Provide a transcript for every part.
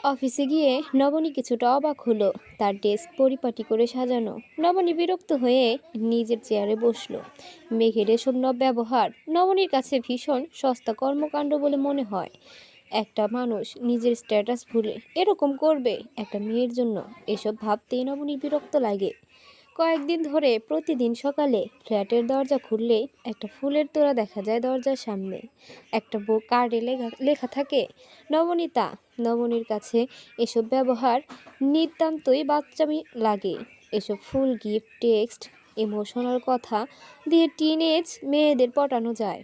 অফিসে গিয়ে নবনী কিছুটা অবাক হলো। তার ডেস্ক পরিপাটি করে সাজানো। নবনী বিরক্ত হয়ে নিজের চেয়ারে বসলো। মেঘের এসব ব্যবহার নবনীর কাছে ভীষণ সস্তা কর্মকাণ্ড বলে মনে হয়। একটা মানুষ নিজের স্ট্যাটাস ভুলে এরকম করবে একটা মেয়ের জন্য, এসব ভাবতেই নবনীর বিরক্ত লাগে। কয়েকদিন ধরে প্রতিদিন সকালে ফ্ল্যাটের দরজা খুললেই একটা ফুলের তোড়া দেখা যায় দরজার সামনে। একটা কার্ডে লেখা লেখা থাকে নবনীতা। নবনীর কাছে এসব ব্যবহার নিতান্তই বাচ্চামি লাগে। এসব ফুল, গিফট, টেক্সট, ইমোশনাল কথা দিয়ে টিনেজ মেয়েদের পটানো যায়।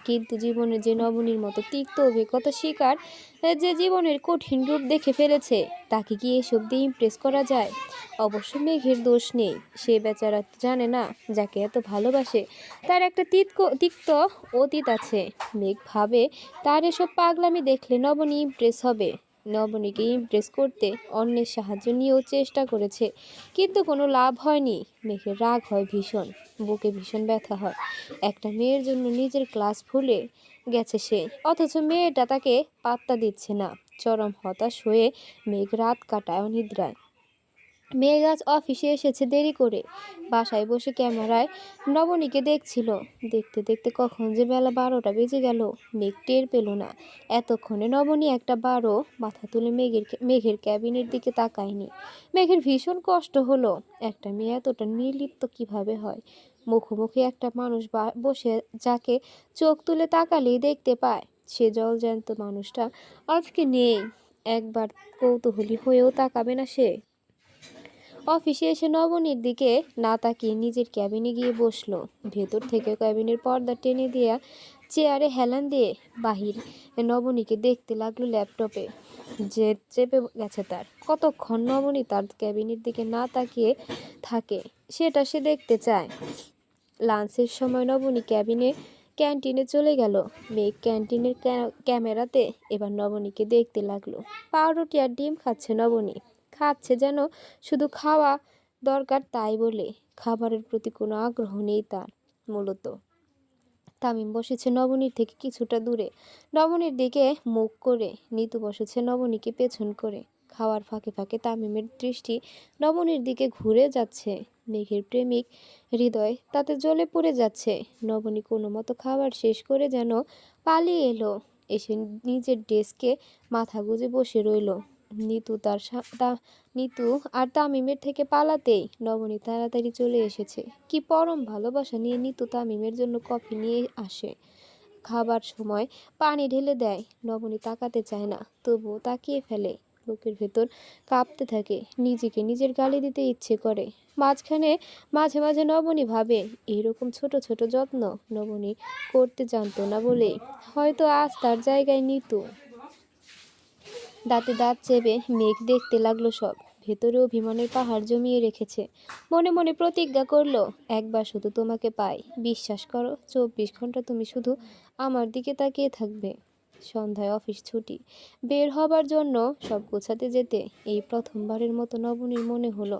কিন্তু জীবনের যে নবনীর মতো তিক্ত অভিজ্ঞতা শিকার, যে জীবনের কঠিন রূপ দেখে ফেলেছে, তাকে কি এসব দিয়ে ইমপ্রেস করা যায়? অবশ্য মেঘের দোষ নেই। সে বেচারা জানে না যাকে এত ভালোবাসে তার একটা তিক্ত অতীত আছে। মেঘ ভাবে তার এসব পাগলামি দেখলে নবনী ইমপ্রেস হবে। নবনীকে ইমপ্রেস করতে অন্যের সাহায্য নিয়েও চেষ্টা করেছে, কিন্তু কোনো লাভ হয়নি। মেঘের রাগ হয় ভীষণ, বুকে ভীষণ ব্যথা হয়। একটা মেয়ের জন্য নিজের ক্লাস ভুলে গেছে সে, অথচ মেয়েটা তাকে পাত্তা দিচ্ছে না। চরম হতাশ হয়ে মেঘ রাত কাটায় অনিদ্রায়। মেঘ আজ অফিসে এসেছে দেরি করে। বাসায় বসে ক্যামেরায় নবনীকে দেখছিল। দেখতে দেখতে কখন যে বেলা 12টা বেজে গেল মেঘ টের পেল না। এতক্ষণে নবনী একটা বারও মাথা তুলে মেঘের ক্যাবিনের দিকে তাকায়নি। মেঘের ভীষণ কষ্ট হলো। একটা মেয়ে এতটা নির্লিপ্ত কিভাবে হয়? মুখোমুখি একটা মানুষ বসে, যাকে চোখ তুলে তাকালেই দেখতে পায় সে জলজ্যান্ত মানুষটা আজকে নেই। একবার কৌতূহলী হয়েও তাকাবে না সে? অফিসে এসে নবনীর দিকে না তাকিয়ে নিজের ক্যাবিনে গিয়ে বসলো। ভেতর থেকে ক্যাবিনের পর্দা টেনে দেয়া চেয়ারে হেলান দিয়ে বাহির নবনীকে দেখতে লাগলো ল্যাপটপে। যে চেপে গেছে তার। কতক্ষণ নবনী তার ক্যাবিনের দিকে না তাকিয়ে থাকে সেটা সে দেখতে চায়। লাঞ্চের সময় নবনী ক্যান্টিনে চলে গেল। মেঘ ক্যান্টিনের ক্যামেরাতে এবার নবনীকে দেখতে লাগলো। পাউরুটি আর ডিম খাচ্ছে নবনী। খাচ্ছে যেন শুধু খাওয়া দরকার তাই বলে। খাবারের প্রতি কোনো আগ্রহ নেই তার মূলত। তামিম বসেছে নবনীর থেকে কিছুটা দূরে। নবনীর দিকে মুখ করে। নিতু বসেছে নবনীকে পেছন করে। খাওয়ার ফাঁকে ফাঁকে তামিমের দৃষ্টি নবনীর দিকে ঘুরে যাচ্ছে। মেঘের প্রেমিক হৃদয় তাতে জ্বলে পড়ে যাচ্ছে। নবনী কোনো মতো খাবার শেষ করে যেন পালিয়ে এলো। এসে নিজের ডেস্কে মাথা গুজে বসে রইল। নিতু আর তামিমের থেকে পালাতেই নবনী তাড়াতাড়ি চলে এসেছে। কি পরম ভালোবাসা নিয়ে নিতু তামিমের জন্য কফি নিয়ে আসে। খাবার সময় পানি ঢেলে দেয়। নবনী তাকাতে চায় না, তবুও তাকিয়ে ফেলে। বুকের ভেতর কাঁপতে থাকে। নিজেকে নিজের গালি দিতে ইচ্ছে করে। মাঝে মাঝে নবনী ভাবে, এইরকম ছোট ছোট যত্ন নবনী করতে জানতো না বলে হয়তো আজ তার জায়গায় নিতু। দাঁতে দাঁত চেপে মেঘ দেখতে লাগলো সব। ভেতরে অভিমানের পাহাড় জমিয়ে রেখেছে। মনে মনে প্রতিজ্ঞা করলো, একবার শুধু তোমাকে পাই, বিশ্বাস করো 24 ঘন্টা তুমি শুধু আমার দিকে তাকিয়ে থাকবে। সন্ধ্যায় অফিস ছুটি। বের হবার জন্য সব গোছাতে যেতে এই প্রথমবারের মতো নবনীর মনে হলো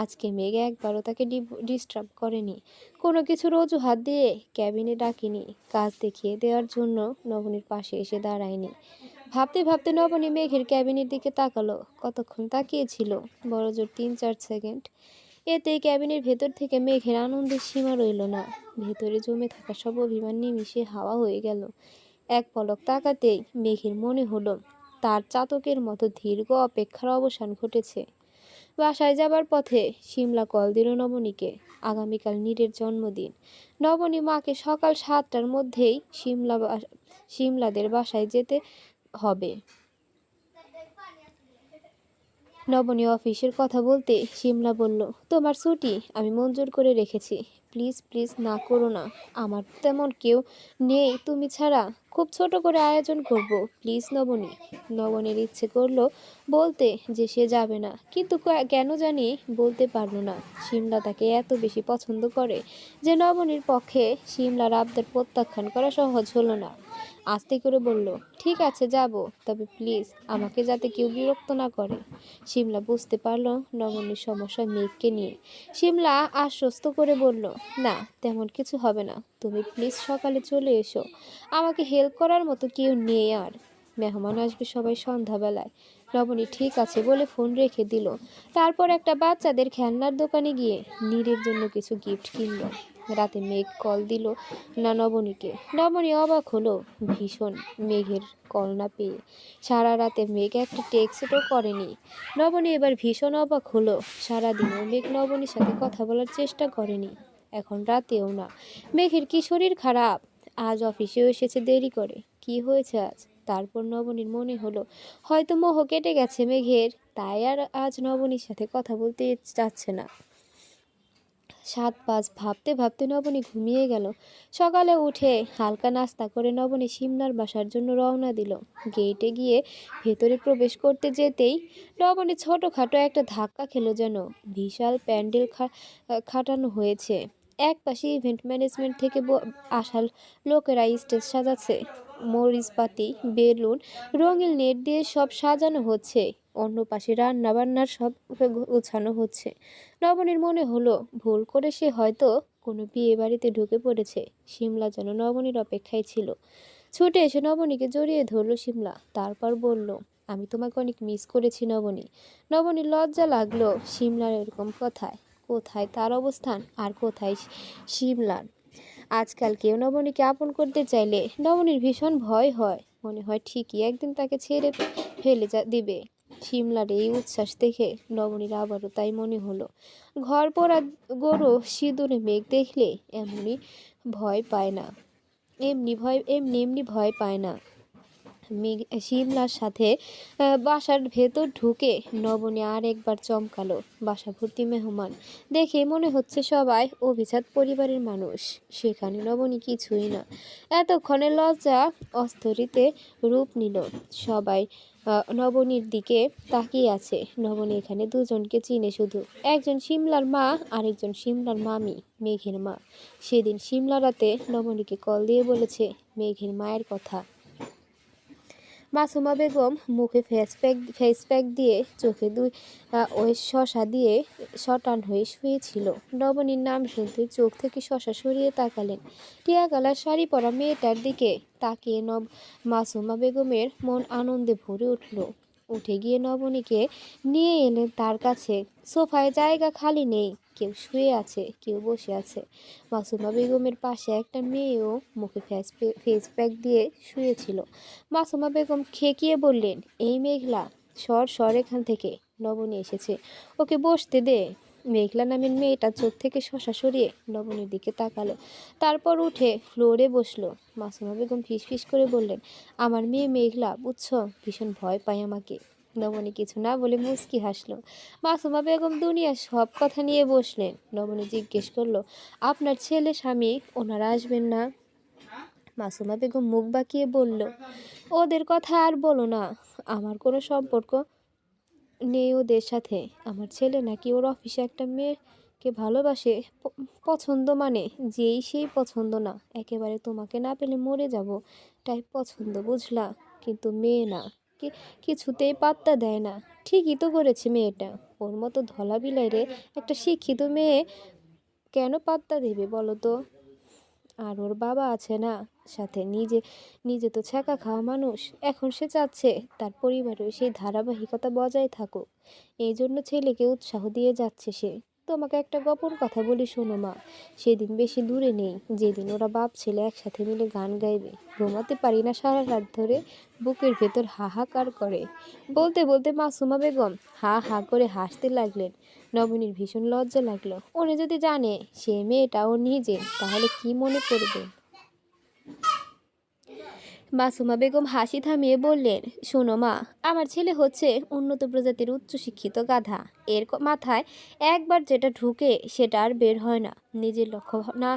আজকে মেঘ একবারও তাকে ডিস্টার্ব করেনি। কোনো কিছুর অজুহাত দিয়ে ক্যাবিনে ডাকিনি। কাজ দেখিয়ে দেওয়ার জন্য নবনীর পাশে এসে দাঁড়ায়নি। ভাবতে ভাবতে নবনী মেঘের ক্যাবিনের দিকে তাকালো। কতক্ষণ তাকিয়েছিল? বড়জোর 3-4 সেকেন্ড। এতেই ক্যাবিনের ভেতর থেকে মেঘের আনন্দের সীমা রইল না। ভেতরে জমে থাকা সব অভিমান নিমিষে হাওয়া হয়ে গেল। এক পলক তাকাতেই মেঘের মনে হলো তার চাতকের মতো দীর্ঘ অপেক্ষার অবসান ঘটেছে। বাসায় যাবার পথে শিমলা কল দিল নবনীকে। আগামীকাল নীরের জন্মদিন। নবনী মাকে সকাল 7টার মধ্যেই শিমলাদের বাসায় যেতে হবে। নবনী অফিসের কথা বলতে শিমলা বলল, তোমার ছুটি আমি মঞ্জুর করে রেখেছি। প্লিজ প্লিজ না করো না। আমার তেমন কেউ নেই তুমি ছাড়া। খুব ছোট করে আয়োজন করব প্লিজ নবনী। নবনীর ইচ্ছে করলো বলতে যে সে যাবে না, কিন্তু কেন জানি বলতে পারলো না। শিমলা তাকে এত বেশি পছন্দ করে যে নবনীর পক্ষে শিমলার আবদার প্রত্যাখ্যান করা সহজ হলো না। আস্তে করে বলল, ঠিক আছে যাব, তবে প্লিজ আমাকে যাতে কেউ বিরক্ত না করে। শিমলা বুঝতে পারল নবনীর সমস্যা মেঘকে নিয়ে। শিমলা আশ্বস্ত করে বলল, না তেমন কিছু হবে না, তুমি প্লিজ সকালে চলে এসো। আমাকে হেল্প করার মতো কেউ নেই আর। মেহমান আসবে সবাই সন্ধ্যাবেলায়। নবনী ঠিক আছে বলে ফোন রেখে দিল। তারপর একটা বাচ্চাদের খেলনার দোকানে গিয়ে নীরের জন্য কিছু গিফট কিনলো। রাতে মেঘ কল দিল না নবনীকে। নবনী অবাক হলো ভীষণ, মেঘের কল না পেয়ে। সারা রাতে মেঘ একটা টেক্সটও করেনি। নবনী এবার ভীষণ অবাক হলো, সারাদিনও মেঘ নবনীর সাথে কথা বলার চেষ্টা করেনি, এখন রাতেও না। মেঘের কি শরীর খারাপ? আজ অফিসেও এসেছে দেরি করে, কি হয়েছে আজ? তারপর নবনীর মনে হলো হয়তো মোহ কেটে গেছে মেঘের, তাই আর আজ নবনীর সাথে কথা বলতে চাচ্ছে না। 7-5 ভাবতে ভাবতে নবনী ঘুমিয়ে গেল। সকালে উঠে হালকা নাস্তা করে নবনী সিমলার বাসার জন্য রওনা দিল। গেটে গিয়ে ভেতরে প্রবেশ করতে যেতেই নবনী ছোটোখাটো একটা ধাক্কা খেলো, যেন বিশাল প্যান্ডেল খাটানো হয়েছে। এক পাশে ইভেন্ট ম্যানেজমেন্ট থেকে আসা লোকেরা স্টেজ সাজাচ্ছে, মরিচবাতি, বেলুন, রঙিন নেট দিয়ে সব সাজানো হচ্ছে। অন্য পাশে রান্না বান্নার সব গোছানো হচ্ছে। নবনীর মনে হলো ভুল করে সে হয়তো কোনো বিয়ে বাড়িতে ঢুকে পড়েছে। শিমলা যেন নবনীর অপেক্ষায় ছিল। ছুটে এসে নবনীকে জড়িয়ে ধরল শিমলা, তারপর বলল, আমি তোমাকে অনেক মিস করেছি নবনী। নবনীর লজ্জা লাগলো শিমলার এরকম কথায়। কোথায় তার অবস্থান আর কোথায় শিমলার? আজকাল কেউ নবনীকে আপন করতে চাইলে নবনীর ভীষণ ভয় হয়, মনে হয় ঠিকই একদিন তাকে ছেড়ে ফেলে দিবে। শিমলার এই উচ্ছ্বাস দেখে নবনীর আবারও তাই মনে হলো। ঘর পোড়া গরু সিঁদুরে মেঘ দেখলে এমনি ভয় পায় না, এমনি ভয় পায় না। শিমলার সাথে বাসার ভেতর ঢুকে নবনী আর একবার চমকালো। বাসা ভর্তি মেহমান, দেখে মনে হচ্ছে সবাই অভিজাত পরিবারের মানুষ। সেখানে নবনী কিছুই না। এতক্ষণে লজ্জা অস্থিরিতে রূপ নিল। সবাই নবনীর দিকে তাকিয়ে আছে। নবনী এখানে দুজনকে চিনে শুধু, একজন শিমলার মা, আরেকজন শিমলার মামি, মেঘের মা। সেদিন শিমলা রাতে নবনীকে কল দিয়ে বলেছে মেঘের মায়ের কথা। মাসুমা বেগম মুখে ফেস প্যাক দিয়ে, চোখে ওই শশা দিয়ে শটান হয়ে শুয়েছিল। নবনীর নাম শুনতে চোখ থেকে শশা সরিয়ে তাকালেন। টিয়া কালার শাড়ি পরা মেয়েটার দিকে তাকিয়ে মাসুমা বেগমের মন আনন্দে ভরে উঠল। উঠে গিয়ে নবনীকে নিয়ে এলেন তার কাছে। সোফায় জায়গা খালি নেই, কেউ শুয়ে আছে, কেউ বসে আছে। মাসুমা বেগমের পাশে একটা মেয়েও মুখে ফেস প্যাক দিয়ে শুয়েছিল। মাসুমা বেগম খেকিয়ে বললেন, এই মেঘলা, সর এখান থেকে, নবনী এসেছে, ওকে বসতে দে। মেঘলা নামের মেয়েটা চোখ থেকে শশা সরিয়ে নবনীর দিকে তাকালো, তারপর উঠে ফ্লোরে বসলো। মাসুমা বেগম ফিসফিস করে বললেন, আমার মেয়ে মেঘলা, বুঝছো, ভীষণ ভয় পায় আমাকে। নবনী কিছু না বলে মুচকি হাসলো। মাসুমা বেগম দুনিয়ার সব কথা নিয়ে বসলেন। নবনী জিজ্ঞেস করলো, আপনার ছেলে স্বামী ওনারা আসবেন না? মাসুমা বেগম মুখ বাঁকিয়ে বলল, ওদের কথা আর বলো না, আমার কোনো সম্পর্ক নেই ওদের সাথে। আমার ছেলে নাকি ওর অফিসে একটা মেয়েকে ভালোবাসে, পছন্দ মানে যেই সেই পছন্দ না, একেবারে তোমাকে না পেলে মরে যাব টাইপ পছন্দ, বুঝলা? কিন্তু মেয়ে না, কিছুতেই পাত্তা দেয় না। ঠিকই তো করেছে মেয়েটা, ওর মতো ধলা বিলাইরে একটা শিক্ষিত মেয়ে কেন পাত্তা দেবে বলো তো? আর ওর বাবা আছে না সাথে, নিজে তো ছ্যাঁকা খাওয়া মানুষ। এখন সে চাচ্ছে তার পরিবারেও সেই ধারাবাহিকতা বজায় থাকুক, এই জন্য ছেলেকে উৎসাহ দিয়ে যাচ্ছে সে। তোমাকে একটা গোপন কথা বলি, শোনো মা, সেদিন বেশি দূরে নেই যেদিন ওরা বাপ ছেলে একসাথে মিলে গান গাইবে। ঘুমাতে পারি না সারা রাত ধরে, বুকের ভেতর হাহাকার করে। বলতে বলতে মাসুমা বেগম হা হা করে হাসতে লাগলেন। নবনীর ভীষণ লজ্জা লাগলো। উনি যদি জানে সে মেয়েটা ও নিজে, তাহলে কি মনে করবে? মাসুমা বেগম হাসি থামিয়ে বললেন, শোনো মা, আমার ছেলে হচ্ছে উন্নত প্রজাতির উচ্চশিক্ষিত গাধা। এর মাথায় একবার যেটা ঢুকে সেটা আর বের হয় না। নিজের লক্ষ্য না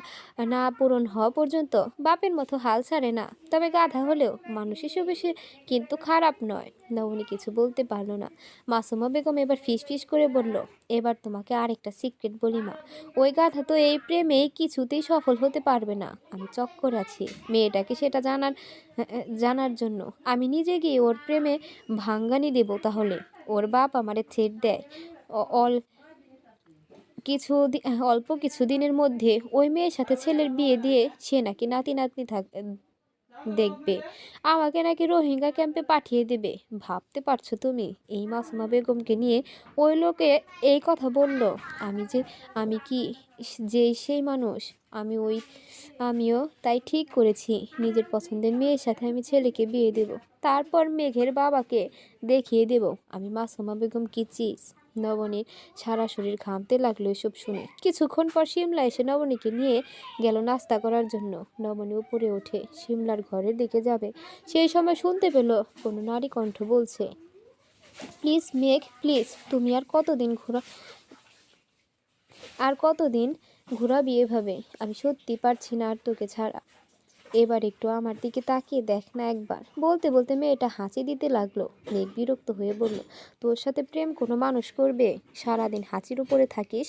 না পূরণ হওয়া পর্যন্ত বাপের মতো হাল ছাড়ে না। তবে গাধা হলেও মানুষ হিসেবে সে কিন্তু খারাপ নয়। নবনী কিছু বলতে পারলো না। মাসুমা বেগম এবার ফিস করে বলল, এবার তোমাকে আরেকটা সিক্রেট বলি মা, ওই গাধা তো এই প্রেমেই কিছুতেই সফল হতে পারবে না। আমি চক্কর আছি মেয়েটাকে সেটা জানার জন্য। আমি নিজে গিয়ে ওর প্রেমে ভাঙ্গানি দেব। তাহলে ওর বাপ আমারে ছেড় দেয়, অল অল্প কিছু দিনের মধ্যে ওই মেয়ের সাথে ছেলের বিয়ে দিয়ে সে নাকি নাতি নাতনি দেখবে আমাকে নাকি রোহিঙ্গা ক্যাম্পে পাঠিয়ে দেবে। ভাবতে পারছো তুমি এই মাসুমা বেগমকে নিয়ে ওই লোকে এই কথা বলল? আমি যে আমি কি সেই মানুষ? আমি ওই আমিও তাই ঠিক করেছি, নিজের পছন্দের মেয়ের সাথে আমি ছেলেকে বিয়ে দেব। তারপর মেঘের বাবাকে দেখিয়ে দেব আমি মাসুমা বেগম কি চিজ। নবনীর সারা শরীর ঘামতে লাগলো এসব শুনে। কিছুক্ষণ পর শিমলা এসে নবনীকে নিয়ে গেল নাস্তা করার জন্য। নবনী উপরে উঠে শিমলার ঘরের দিকে যাবে, সেই সময় শুনতে পেল কোনো নারী কণ্ঠ বলছে, প্লিজ মেঘ, প্লিজ, তুমি আর কতদিন ঘোরাবি এভাবে? আমি সত্যি পারছি না আর তোকে ছাড়া। এবার একটু আমার দিকে তাকিয়ে দেখ না একবার। বলতে বলতে মেয়েটা হাসি দিতে লাগলো। মেঘ বিরক্ত হয়ে বলল, তোর সাথে প্রেম কোনো মানুষ করবে? সারাদিন হাঁচির উপরে থাকিস,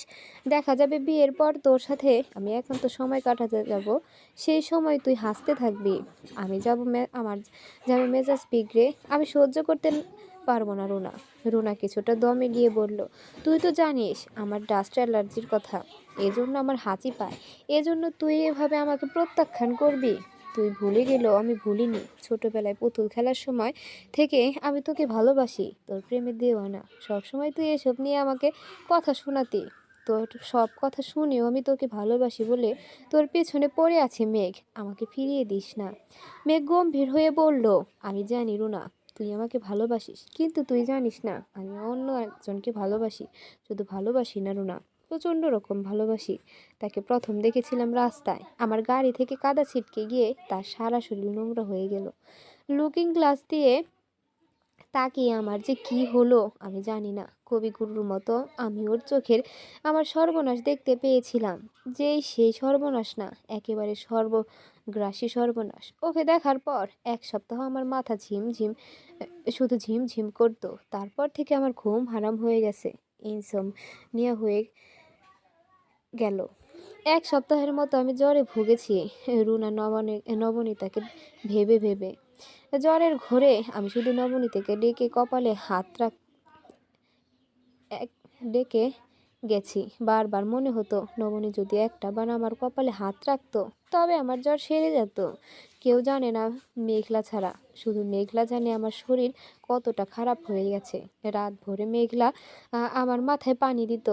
দেখা যাবে বিয়ের পর তোর সাথে আমি একান্ত সময় কাটাতে যাব, সেই সময় তুই হাসতে থাকবি। আমি যাব আমার যাবে মেজাজ বিগড়ে। আমি সহ্য করতে পারবো না রুনা। রুনা কিছুটা দমে গিয়ে বলল, তুই তো জানিস আমার ডাস্ট অ্যালার্জির কথা, এজন্য আমার হাঁচি পায়। এজন্য তুই এভাবে আমাকে প্রত্যাখ্যান করবি? তুই ভুলে গেলেও আমি ভুলিনি, ছোটবেলায় পুতুল খেলার সময় থেকে আমি তোকে ভালোবাসি, তোর প্রেমে দেওয়ানা। সবসময় তুই এসব নিয়ে আমাকে কথা শোনাতি, তোর সব কথা শুনেও আমি তোকে ভালোবাসি বলে তোর পেছনে পড়ে আছে মেঘ, আমাকে ফিরিয়ে দিস না। মেঘ গম্ভীর হয়ে বলল, আমি জানি রুনা তুই আমাকে ভালোবাসিস, কিন্তু তুই জানিস না আমি অন্য একজনকে ভালোবাসি। শুধু ভালোবাসি না রুনা, প্রচণ্ড রকম ভালোবাসি। তাকে প্রথম দেখেছিলাম রাস্তায়, আমার গাড়ি থেকে কাদা ছিটকে গিয়ে তার সারা শরীর নোংরা হয়ে গেল। লুকিং গ্লাস দিয়ে তাকিয়ে আমার যে কি হলো আমি জানি না। কবিগুরুর মতো আমি ওর চোখের আমার সর্বনাশ দেখতে পেয়েছিলাম, যেই সেই সর্বনাশ না, একেবারে সর্বগ্রাসী সর্বনাশ। ওকে দেখার পর এক সপ্তাহ আমার মাথা ঝিমঝিম শুধু ঝিমঝিম করতো। তারপর থেকে আমার ঘুম হারাম হয়ে গেছে, ইনসমনিয়া হয়ে গেল। এক সপ্তাহের মতো আমি জ্বরে ভুগেছি রুনা নবনীতাকে ভেবে ভেবে। জ্বরের ঘোরে আমি শুধু নবনীতাকে ডেকে কপালে হাত ডেকে গেছি। বারবার মনে হতো নবনী যদি একটা বার আমার কপালে হাত রাখতো তবে আমার জ্বর সেরে যেত। কেউ জানে না মেঘলা ছাড়া, শুধু মেঘলা জানে আমার শরীর কতটা খারাপ হয়ে গেছে। রাত ভোরে মেঘলা আমার মাথায় পানি দিত।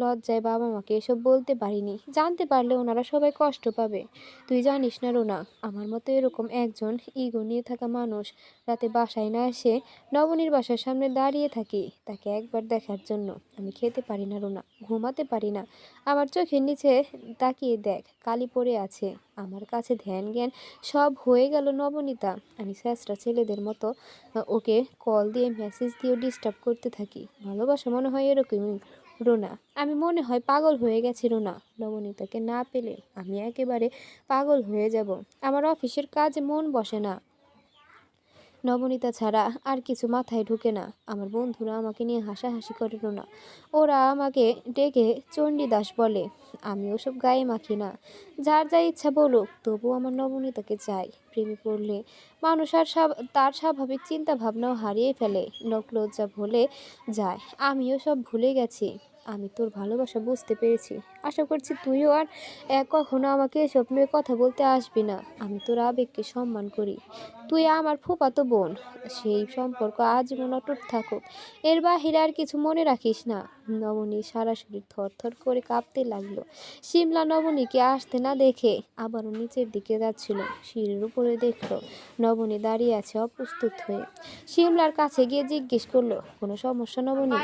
লজ্জায় বাবা মাকে এসব বলতে পারিনি, জানতে পারলে ওনারা সবাই কষ্ট পাবে। তুই জানিস না রোনা, আমার মতো এরকম একজন ইগো নিয়ে থাকা মানুষ রাতে বাসায় না এসে নবনীর বাসার সামনে দাঁড়িয়ে থাকি তাকে একবার দেখার জন্য। আমি খেতে পারি না রুনা, ঘুমাতে পারি না। আমার চোখের নিচে তাকিয়ে দেখ, কালি পড়ে আছে। আমার কাছে ধ্যান জ্ঞান সব হয়ে গেল নবনীতা। আমি স্যাঁচরা ছেলেদের মতো ওকে কল দিয়ে মেসেজ দিয়েও ডিস্টার্ব করতে থাকি। ভালোবাসা মনে হয় এরকমই রোনা। আমি মনে হয় পাগল হয়ে গেছি রোনা। নবনীতাকে না পেলে আমি একেবারে পাগল হয়ে যাব। আমার অফিসের কাজে মন বসে না, নবনীতা ছাড়া আর কিছু মাথায় ঢুকে না। আমার বন্ধুরা আমাকে নিয়ে হাসাহাসি করে না, ওরা আমাকে ডেকে চণ্ডীদাস বলে। আমি ওসব গায়ে মাখি না, যার যা ইচ্ছা বলুক, তবুও আমার নবনীতাকে চাই। প্রেমে পড়লে মানুষ আর তার স্বাভাবিক চিন্তা ভাবনাও হারিয়ে ফেলে, লোকলজ্জা ভুলে যায়। আমিও সব ভুলে গেছি। আমি তোর ভালোবাসা বুঝতে পেরেছি। আশা করছি তুইও আর কখনো আমাকে এসব নিয়ে কথা বলতে আসবি না। আমি তোর আবেগকে সম্মান করি, তুই আমার ফুফাতো বোন। সেই সম্পর্ক আজীবন অটুট থাকুক, এর বাহিরে আর কিছু মনে রাখিস না। নবনী সারা শরীর থরথর করে কাঁপতে লাগলো। শিমলা নবনীকে আসতে না দেখে আবারও নিচের দিকে যাচ্ছিল। সিঁড়ির উপরে দেখলো নবনী দাঁড়িয়ে আছে অপ্রস্তুত হয়ে। শিমলার কাছে গিয়ে জিজ্ঞেস করলো, কোনো সমস্যা নবনী?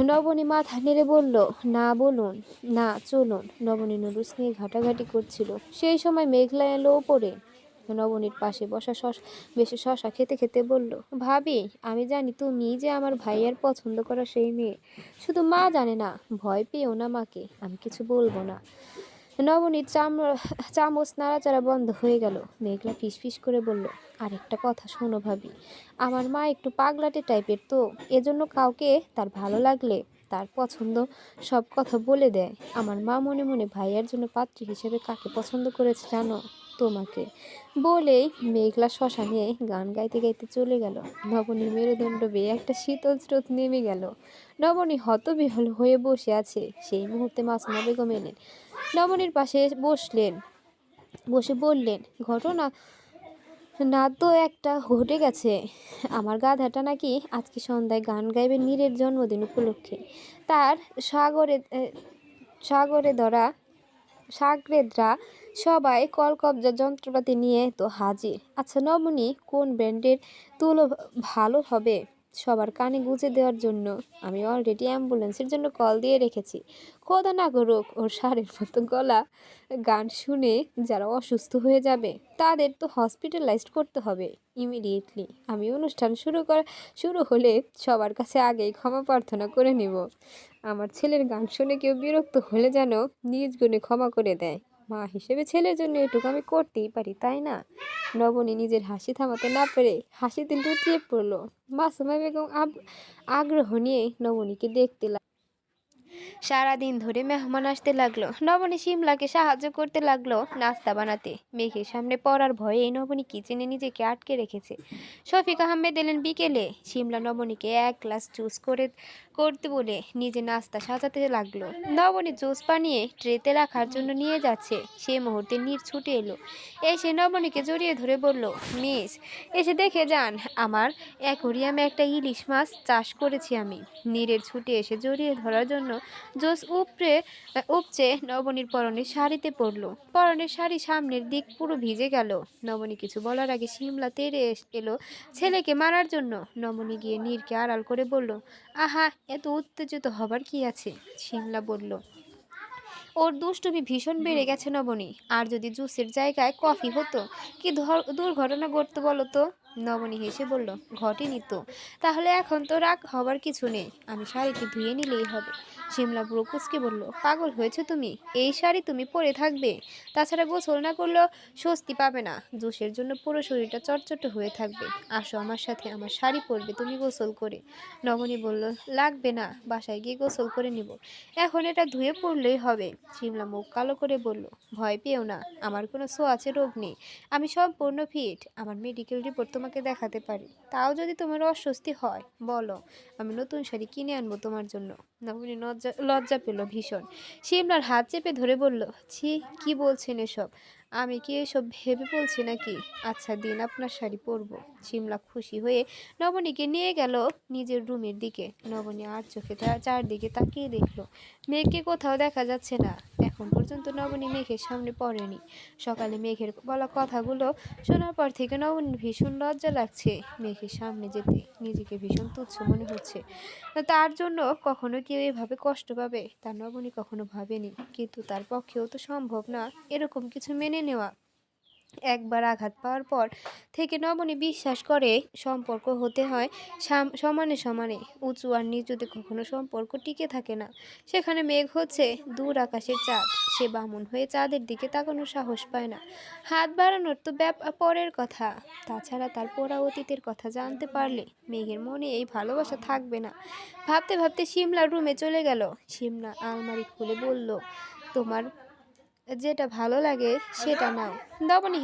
নবনী মাথা নেড়ে বলল, না বলুন, না চলুন। নবনী নুডলস নিয়ে ঘাটাঘাটি করছিল, সেই সময় মেঘলা এলো ওপরে। নবনীর পাশে বেশি শশা খেতে খেতে বলল, ভাবি আমি জানি তুমি যে আমার ভাইয়ের পছন্দ করা সেই মেয়ে, শুধু মা জানে না। ভয় পেও না মাকে, আমি কিছু বলবো না। নবনীর চামচ নাড়াচাড়া বন্ধ হয়ে গেল। মেঘলা ফিসফিস করে বলল, আরেকটা কথা শোনো ভাবি, আমার মা একটু পাগলাটে টাইপের, তো এজন্য কাউকে তার ভালো লাগলে তার পছন্দ সব কথা বলে দেয়। আমার মা মনে মনে ভাইয়ার জন্য পাত্রী হিসেবে কাকে পছন্দ করেছে জানো? তোমাকে। বলেই মেঘলা শশা নিয়ে গান গাইতে গাইতে চলে গেল। নবনীর মেরুদণ্ড বেয়ে একটা শীতল স্রোত নেমে গেল। নবনী হতবিহ্বল হয়ে বসে আছে। সেই মুহূর্তে মাসুমা বেগম এলেন, নবনীর পাশে বসলেন। বসে বললেন, ঘটনা না তো একটা ঘটে গেছে। আমার গাধাটা নাকি আজকে সন্ধ্যায় গান গাইবে নীরের জন্মদিন উপলক্ষে। তার সাগরে সাগরে ধরা সাগরেদরা সবাই কলকবজা যন্ত্রপাতি নিয়ে তো হাজির। আচ্ছা নমুনি, কোন ব্র্যান্ডের তুলো ভালো হবে সবার কানে গুঁজে দেওয়ার জন্য? আমি অলরেডি অ্যাম্বুলেন্সের জন্য কল দিয়ে রেখেছি। খোদা না করুক ওর সারের মতো গলা গান শুনে যারা অসুস্থ হয়ে যাবে তাদের তো হসপিটালাইজড করতে হবে ইমিডিয়েটলি। আমি অনুষ্ঠান শুরু হলে সবার কাছে আগেই ক্ষমা প্রার্থনা করে নিব। আমার ছেলের গান শুনে কেউ বিরক্ত হলে যেন নিজ গুণে ক্ষমা করে দেয়। মা হিসেবে ছেলের জন্য এটুকু আমি করতেই পারি, তাই না? নবনী নিজের হাসি থামাতে না পেরে হাসিতে লুটিয়ে পড়ল। মাসুমা বেগম আগ্রহ নিয়ে নবনীকে দেখতে সারাদিন ধরে মেহমান আসতে লাগলো। নবনী শিমলাকে সাহায্য করতে লাগলো নাস্তা বানাতে। মেঘের সামনে পড়ার ভয়ে নবনী কিচেনে নিজেকে আটকে রেখেছে। শফিক আহমেদ এলেন বিকেলে। শিমলা নবনীকে এক গ্লাস জুস করতে বলে নিজে নাস্তা সাজাতে লাগলো। নবনী জুস বানিয়ে ট্রেতে রাখার জন্য নিয়ে যাচ্ছে। সে মুহূর্তে নীর ছুটে এলো। এসে নবনীকে জড়িয়ে ধরে বলল, মিস, এসে দেখে যান, আমার অ্যাকোরিয়ামে একটা ইলিশ মাছ চাষ করেছি আমি। নীরের ছুটে এসে জড়িয়ে ধরার জন্য জোস উপচে নবনীর পরনের শাড়িতে পড়ল। পরনের শাড়ি সামনের দিক পুরো ভিজে গেল। নবনী কিছু বলার আগে শিমলা তেড়ে এলো ছেলেকে মারার জন্য। নবনী গিয়ে নীরকে আড়াল করে বলল, আহা, এত উত্তেজিত হবার কি আছে? শিমলা বলল, ওর দুষ্টুমি ভীষণ বেড়ে গেছে নবনী। আর যদি জুসের জায়গায় কফি হতো, কি দুর্ঘটনা ঘটতো বলো তো? নবনী হেসে বলল, ঘটেনি তো। তাহলে এখন তো রাগ হবার কিছু নেই, আমি শাড়িটি ধুয়ে নিলেই হবে। শিমলা পুরো কুচকে বলল, পাগল হয়েছে তুমি? এই শাড়ি তুমি পরে থাকবে? তাছাড়া গোসল না করলেও স্বস্তি পাবে না। জুসের জন্য পুরো শরীরটা চটচটে হয়ে থাকবে। আসো আমার সাথে, আমার শাড়ি পরবে তুমি গোসল করে। নবনী বলল, লাগবে না, বাসায় গিয়ে গোসল করে নিব। এখন এটা ধুয়ে পড়লেই হবে। শিমলা মুখ কালো করে বলল, ভয় পেও না, আমার কোনো ছোঁয়াচে রোগ নেই, আমি সম্পূর্ণ ফিট। আমার মেডিকেল রিপোর্ট তোমাকে দেখাতে পারি। তাও যদি তোমার অস্বস্তি হয় বলো, আমি নতুন শাড়ি কিনে আনবো তোমার জন্য। নবনী লজ্জা পেল ভীষণ। শিমলার হাত চেপে ধরে বলল, ছি, কি বলছেন এসব? আমি কি এসব ভেবে বলছি নাকি? আচ্ছা দিন, আপনার শাড়ি পরবো। শিমলা খুশি হয়ে নবনীকে নিয়ে গেল নিজের রুমের দিকে। নবনী আর চোখে চারদিকে তাকিয়ে দেখলো মেঘকে কোথাও দেখা যাচ্ছে না। এখন পর্যন্ত নবনী মেঘের সামনে পড়েনি। সকালে মেঘের বলা কথাগুলো শোনার পর থেকে নবনীর ভীষণ লজ্জা লাগছে। মেঘের সামনে যেতে নিজেকে ভীষণ তুচ্ছ মনে হচ্ছে। তার জন্য কখনো কেউ এভাবে কষ্ট পাবে তা নবনী কখনো ভাবেনি। কিন্তু তার পক্ষেও তো সম্ভব না এরকম কিছু মেনে নেওয়া। একবার আঘাত পাওয়ার পর থেকে নবনী বিশ্বাস করে সম্পর্ক হতে হয় সমানে সমানে। উঁচু আর নিচুতে কখনো সম্পর্ক টিকে থাকে না। সেখানে মেঘ হচ্ছে দূর আকাশের চাঁদ। সে বামুন হয়ে চাঁদের দিকে তাকানোর সাহস পায় না। হাত বাড়ানোর তো পরের কথা। তাছাড়া তার পোড়া অতীতের কথা জানতে পারলে মেঘের মনে এই ভালোবাসা থাকবে না। ভাবতে ভাবতে শিমলার রুমে চলে গেল। শিমলা আলমারি খুলে বলল, তোমার যেটা ভালো লাগে সেটা নাও। নবনী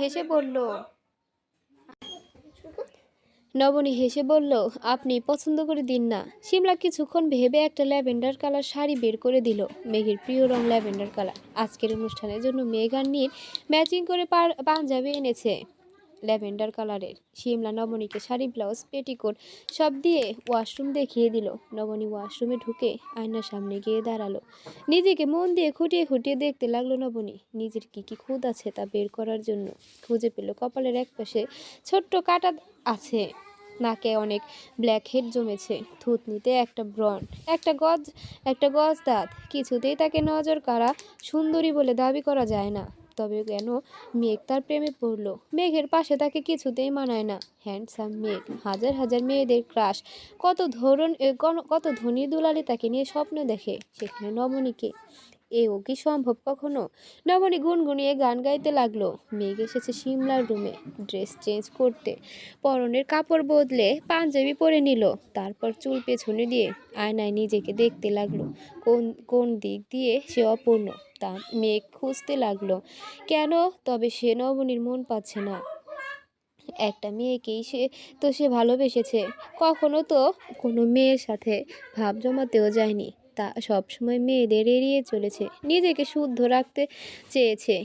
হেসে বলল, আপনি পছন্দ করে দিন না। শিমলা কিছুক্ষণ ভেবে একটা ল্যাভেন্ডার কালার শাড়ি বের করে দিল। মেঘের প্রিয় রং ল্যাভেন্ডার কালার। আজকের অনুষ্ঠানের জন্য মেঘ আর নীল ম্যাচিং করে পাঞ্জাবি এনেছে ল্যাভেন্ডার কালারের। শিমলা নবনীকে শাড়ি, ব্লাউজ, পেটিকোট সব দিয়ে ওয়াশরুম দেখিয়ে দিল। নবনী ওয়াশরুমে ঢুকে আয়নার সামনে গিয়ে দাঁড়ালো। নিজেকে মন দিয়ে খুঁটিয়ে খুঁটিয়ে দেখতে লাগলো নবনী। নিজের কি কি খুঁত আছে তা বের করার জন্য খুঁজে পেল কপালের একপাশে ছোট্ট কাটা আছে, নাকে অনেক ব্ল্যাক হেড জমেছে, থুতনিতে একটা ব্রণ, একটা গজ দাঁত। কিছুতেই তাকে নজর কাড়া সুন্দরী বলে দাবি করা যায় না। তবে কেন মেঘ তার প্রেমে পড়ল? মেঘের পাশে তাকে কিছুতেই মানায় না। হ্যান্ডসাম মেঘ, হাজার হাজার মেয়েদের ক্রাশ, কত ধনী দুলালি তাকে নিয়ে স্বপ্ন দেখে। সেখানে নবনীকে এও কি সম্ভব কখনো? নবনী গুনগুনিয়ে গান গাইতে লাগলো। মেঘ এসেছে শিমলার রুমে ড্রেস চেঞ্জ করতে। পরনের কাপড় বদলে পাঞ্জাবি পরে নিল। তারপর চুল পেছনে দিয়ে আয়নায় নিজেকে দেখতে লাগলো। কোন কোন দিক দিয়ে সে অপূর্ণ তা মেঘ খুঁজতে লাগলো। কেন তবে সে নবনীর মন পাচ্ছে না? একটা মেয়েকেই সে ভালোবেসেছে। কখনো তো কোনো মেয়ের সাথে ভাব জমাতেও যায়নি। তা সবসময় মেয়েদের এড়িয়ে চলেছে, নিজেকে শুদ্ধ রাখতে চেয়েছে,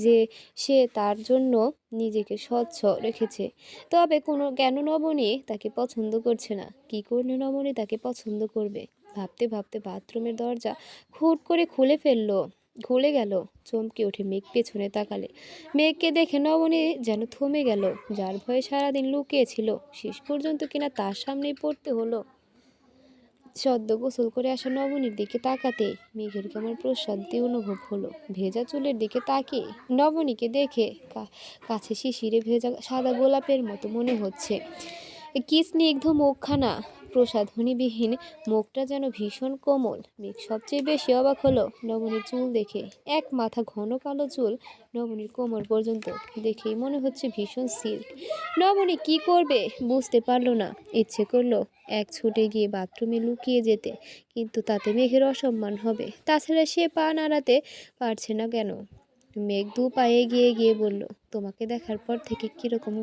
যে সে তার জন্য নিজেকে স্বচ্ছ রেখেছে। তবে কেন নবনী তাকে পছন্দ করছে না? কি করলে নবনী তাকে পছন্দ করবে? ভাবতে ভাবতে বাথরুমের দরজা খুট করে খুলে গেল। চমকে উঠে মেঘ পেছনে তাকালে মেঘকে দেখে নবনী যেন থমে গেল। যার ভয়ে সারাদিন লুকিয়েছিল, শেষ পর্যন্ত কিনা তার সামনেই পড়তে হলো। সদ্য গোসল করে আসা নবনীর দিকে তাকাতে মেঘের কেমন প্রশান্তি অনুভব হলো। ভেজা চুলের দিকে তাকিয়ে নবনীকে দেখে কাছে শিশিরে ভেজা সাদা গোলাপের মতো মনে হচ্ছে। কি স্নিগ্ধ মুখখানা, প্রসাধনীবিহীন মুখটা যেন ভীষণ কোমল। মেঘ সবচেয়ে বেশি অবাক হলো নবনীর চুল দেখে। এক মাথা ঘন কালো চুল নবনীর কোমর পর্যন্ত, দেখেই মনে হচ্ছে ভীষণ সিল্ক। নবনী কি করবে বুঝতে পারল না। ইচ্ছে করলো এক ছুটে গিয়ে বাথরুমে লুকিয়ে যেতে, কিন্তু তাতে মেঘের অসম্মান হবে। তাছাড়া সে পা নাড়াতে পারছে না কেন। মেঘ দু পায়ে এগিয়ে গিয়ে বলল, তোমাকে দেখার পর থেকে কিরকম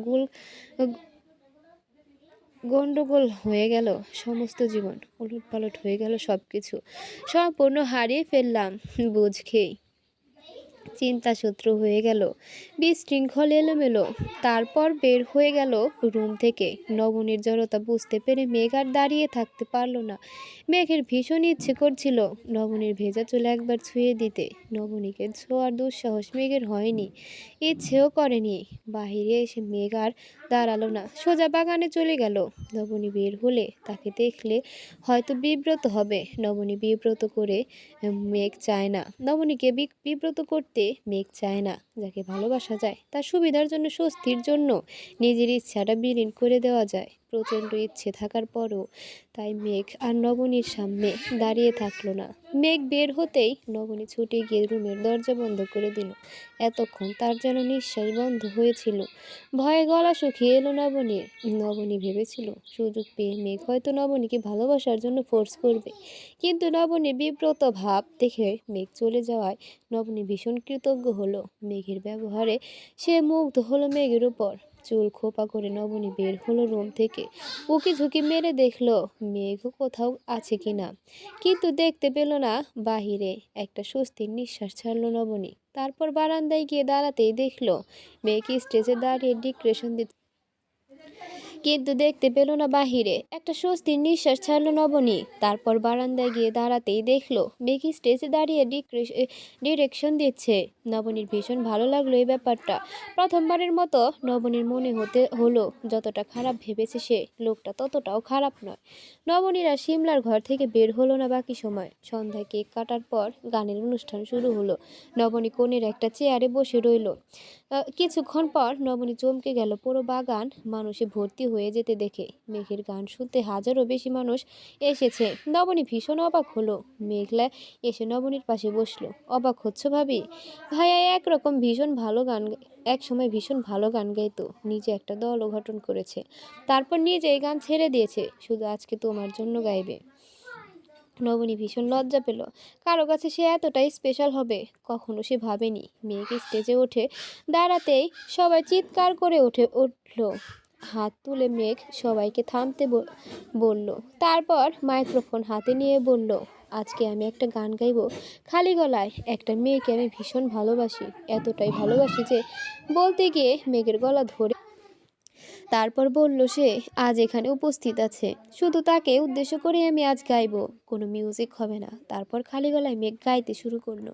গন্ডগোল হয়ে গেল সমস্ত জীবন, উলটপালট হয়ে গেল সব কিছু, সম্পূর্ণ হারিয়ে ফেললাম বুঝ খেয়ে। চিন্তাসূত্র হয়ে গেল বিশৃঙ্খল এলোমেলো। তারপর বের হয়ে গেল রুম থেকে। নবনীর জড়তা বুঝতে পেরে মেঘ আর দাঁড়িয়ে থাকতে পারল না। মেঘের ভীষণ ইচ্ছে করছিল নবনীর ভেজা চুল একবার ছুঁয়ে দিতে। নবনীকে ছোঁয়ার দুঃসাহস মেঘের হয়নি, ইচ্ছেও করেনি। বাহিরে এসে মেঘ আর দাঁড়ালো না, সোজা বাগানে চলে গেল। নবনী বের হলে তাকে দেখলে হয়তো বিব্রত হবে। নবনী বিব্রত করে মেঘ চায় না, নবনীকে বিব্রত করতে মেঘ চায় না। যাকে ভালোবাসা যায় তার সুবিধার জন্য, স্বস্তির জন্য নিজের ইচ্ছাটা বিলীন করে দেওয়া যায়, প্রচণ্ড ইচ্ছে থাকার পরও। তাই মেঘ আর নবনীর সামনে দাঁড়িয়ে থাকলো না। মেঘ বের হতেই নবনী ছুটে গিয়ে রুমের দরজা বন্ধ করে দিল। এতক্ষণ তার যেন নিঃশ্বাস বন্ধ হয়েছিল। ভয়ে গলা শুকিয়ে এলো নবনীর। নবনী ভেবেছিল সুযোগ পেয়ে মেঘ হয়তো নবনীকে ভালোবাসার জন্য ফোর্স করবে, কিন্তু নবনীর বিব্রত ভাব দেখে মেঘ চলে যাওয়ায় নবনী ভীষণ কৃতজ্ঞ হলো। মেঘের ব্যবহারে সে মুগ্ধ হলো মেঘের উপর। চুল খোপা করে নবনী বের হলো রুম থেকে। উকি ঝুঁকি মেরে দেখলো মেঘ কোথাও আছে কিনা, কিন্তু দেখতে পেল না। বাহিরে একটা স্বস্তির নিঃশ্বাস ছাড়লো নবনী। তারপর বারান্দায় গিয়ে দাঁড়াতেই দেখলো মেঘ স্টেজে দাঁড়িয়ে ডিক্রেশন দিচ্ছে, কিন্তু দেখতে পেল না বাহিরে। একটা স্বস্তির নিঃশ্বাস ছাড়লো নবনী। তারপর বারান্দায় গিয়ে দাঁড়াতেই দেখলো মেঘ স্টেজে দাঁড়িয়ে ডিরেকশন দিচ্ছে। নবনীর ভীষণ ভালো লাগলো এই ব্যাপারটা। প্রথমবারের মতো নবনীর মনে হলো যতটা খারাপ ভেবেছে সে, লোকটা ততটাও খারাপ নয়। নবনীর আর সিমলার ঘর থেকে বের হলো না বাকি সময়। সন্ধ্যায় কেক কাটার পর গানের অনুষ্ঠান শুরু হলো। নবনী কোণের একটা চেয়ারে বসে রইল। কিছুক্ষণ পর নবনী চমকে গেল। পুরো বাগান মানুষে ভর্তি হয়ে যেতে দেখে। মেঘের গান শুনতে হাজারও বেশি মানুষ এসেছে। নবনী ভীষণ অবাক হলো। মেঘলা এসে নবনীর পাশে বসলো। অবাক হচ্ছ ভাবি? ভাইয়া এক সময় ভীষণ ভালো গান গাইতো, নিজে একটা দলও গঠন করেছে, তারপর নিজে এই গান ছেড়ে দিয়েছে, শুধু আজকে তোমার জন্য গাইবে। নবনী ভীষণ লজ্জা পেল। কারো কাছে সে এতটাই স্পেশাল হবে কখনো সে ভাবেনি। মেঘ স্টেজে ওঠে দাঁড়াতেই সবাই চিৎকার করে উঠল। হাত তুলে মেঘ সবাইকে থামতে বলল। তারপর মাইক্রোফোন হাতে নিয়ে বলল, আজকে আমি একটা গান গাইব খালি গলায়। একটা মেয়েকে আমি ভীষণ ভালোবাসি, এতটাই ভালোবাসি যে বলতে গিয়ে মেঘের গলা ধরে তারপর বলল সে আজ এখানে উপস্থিত আছে, শুধু তাকে উদ্দেশ্য করে আমি আজ গাইব, কোনো মিউজিক হবে না। তারপর খালি গলায় মেঘ গাইতে শুরু করলো।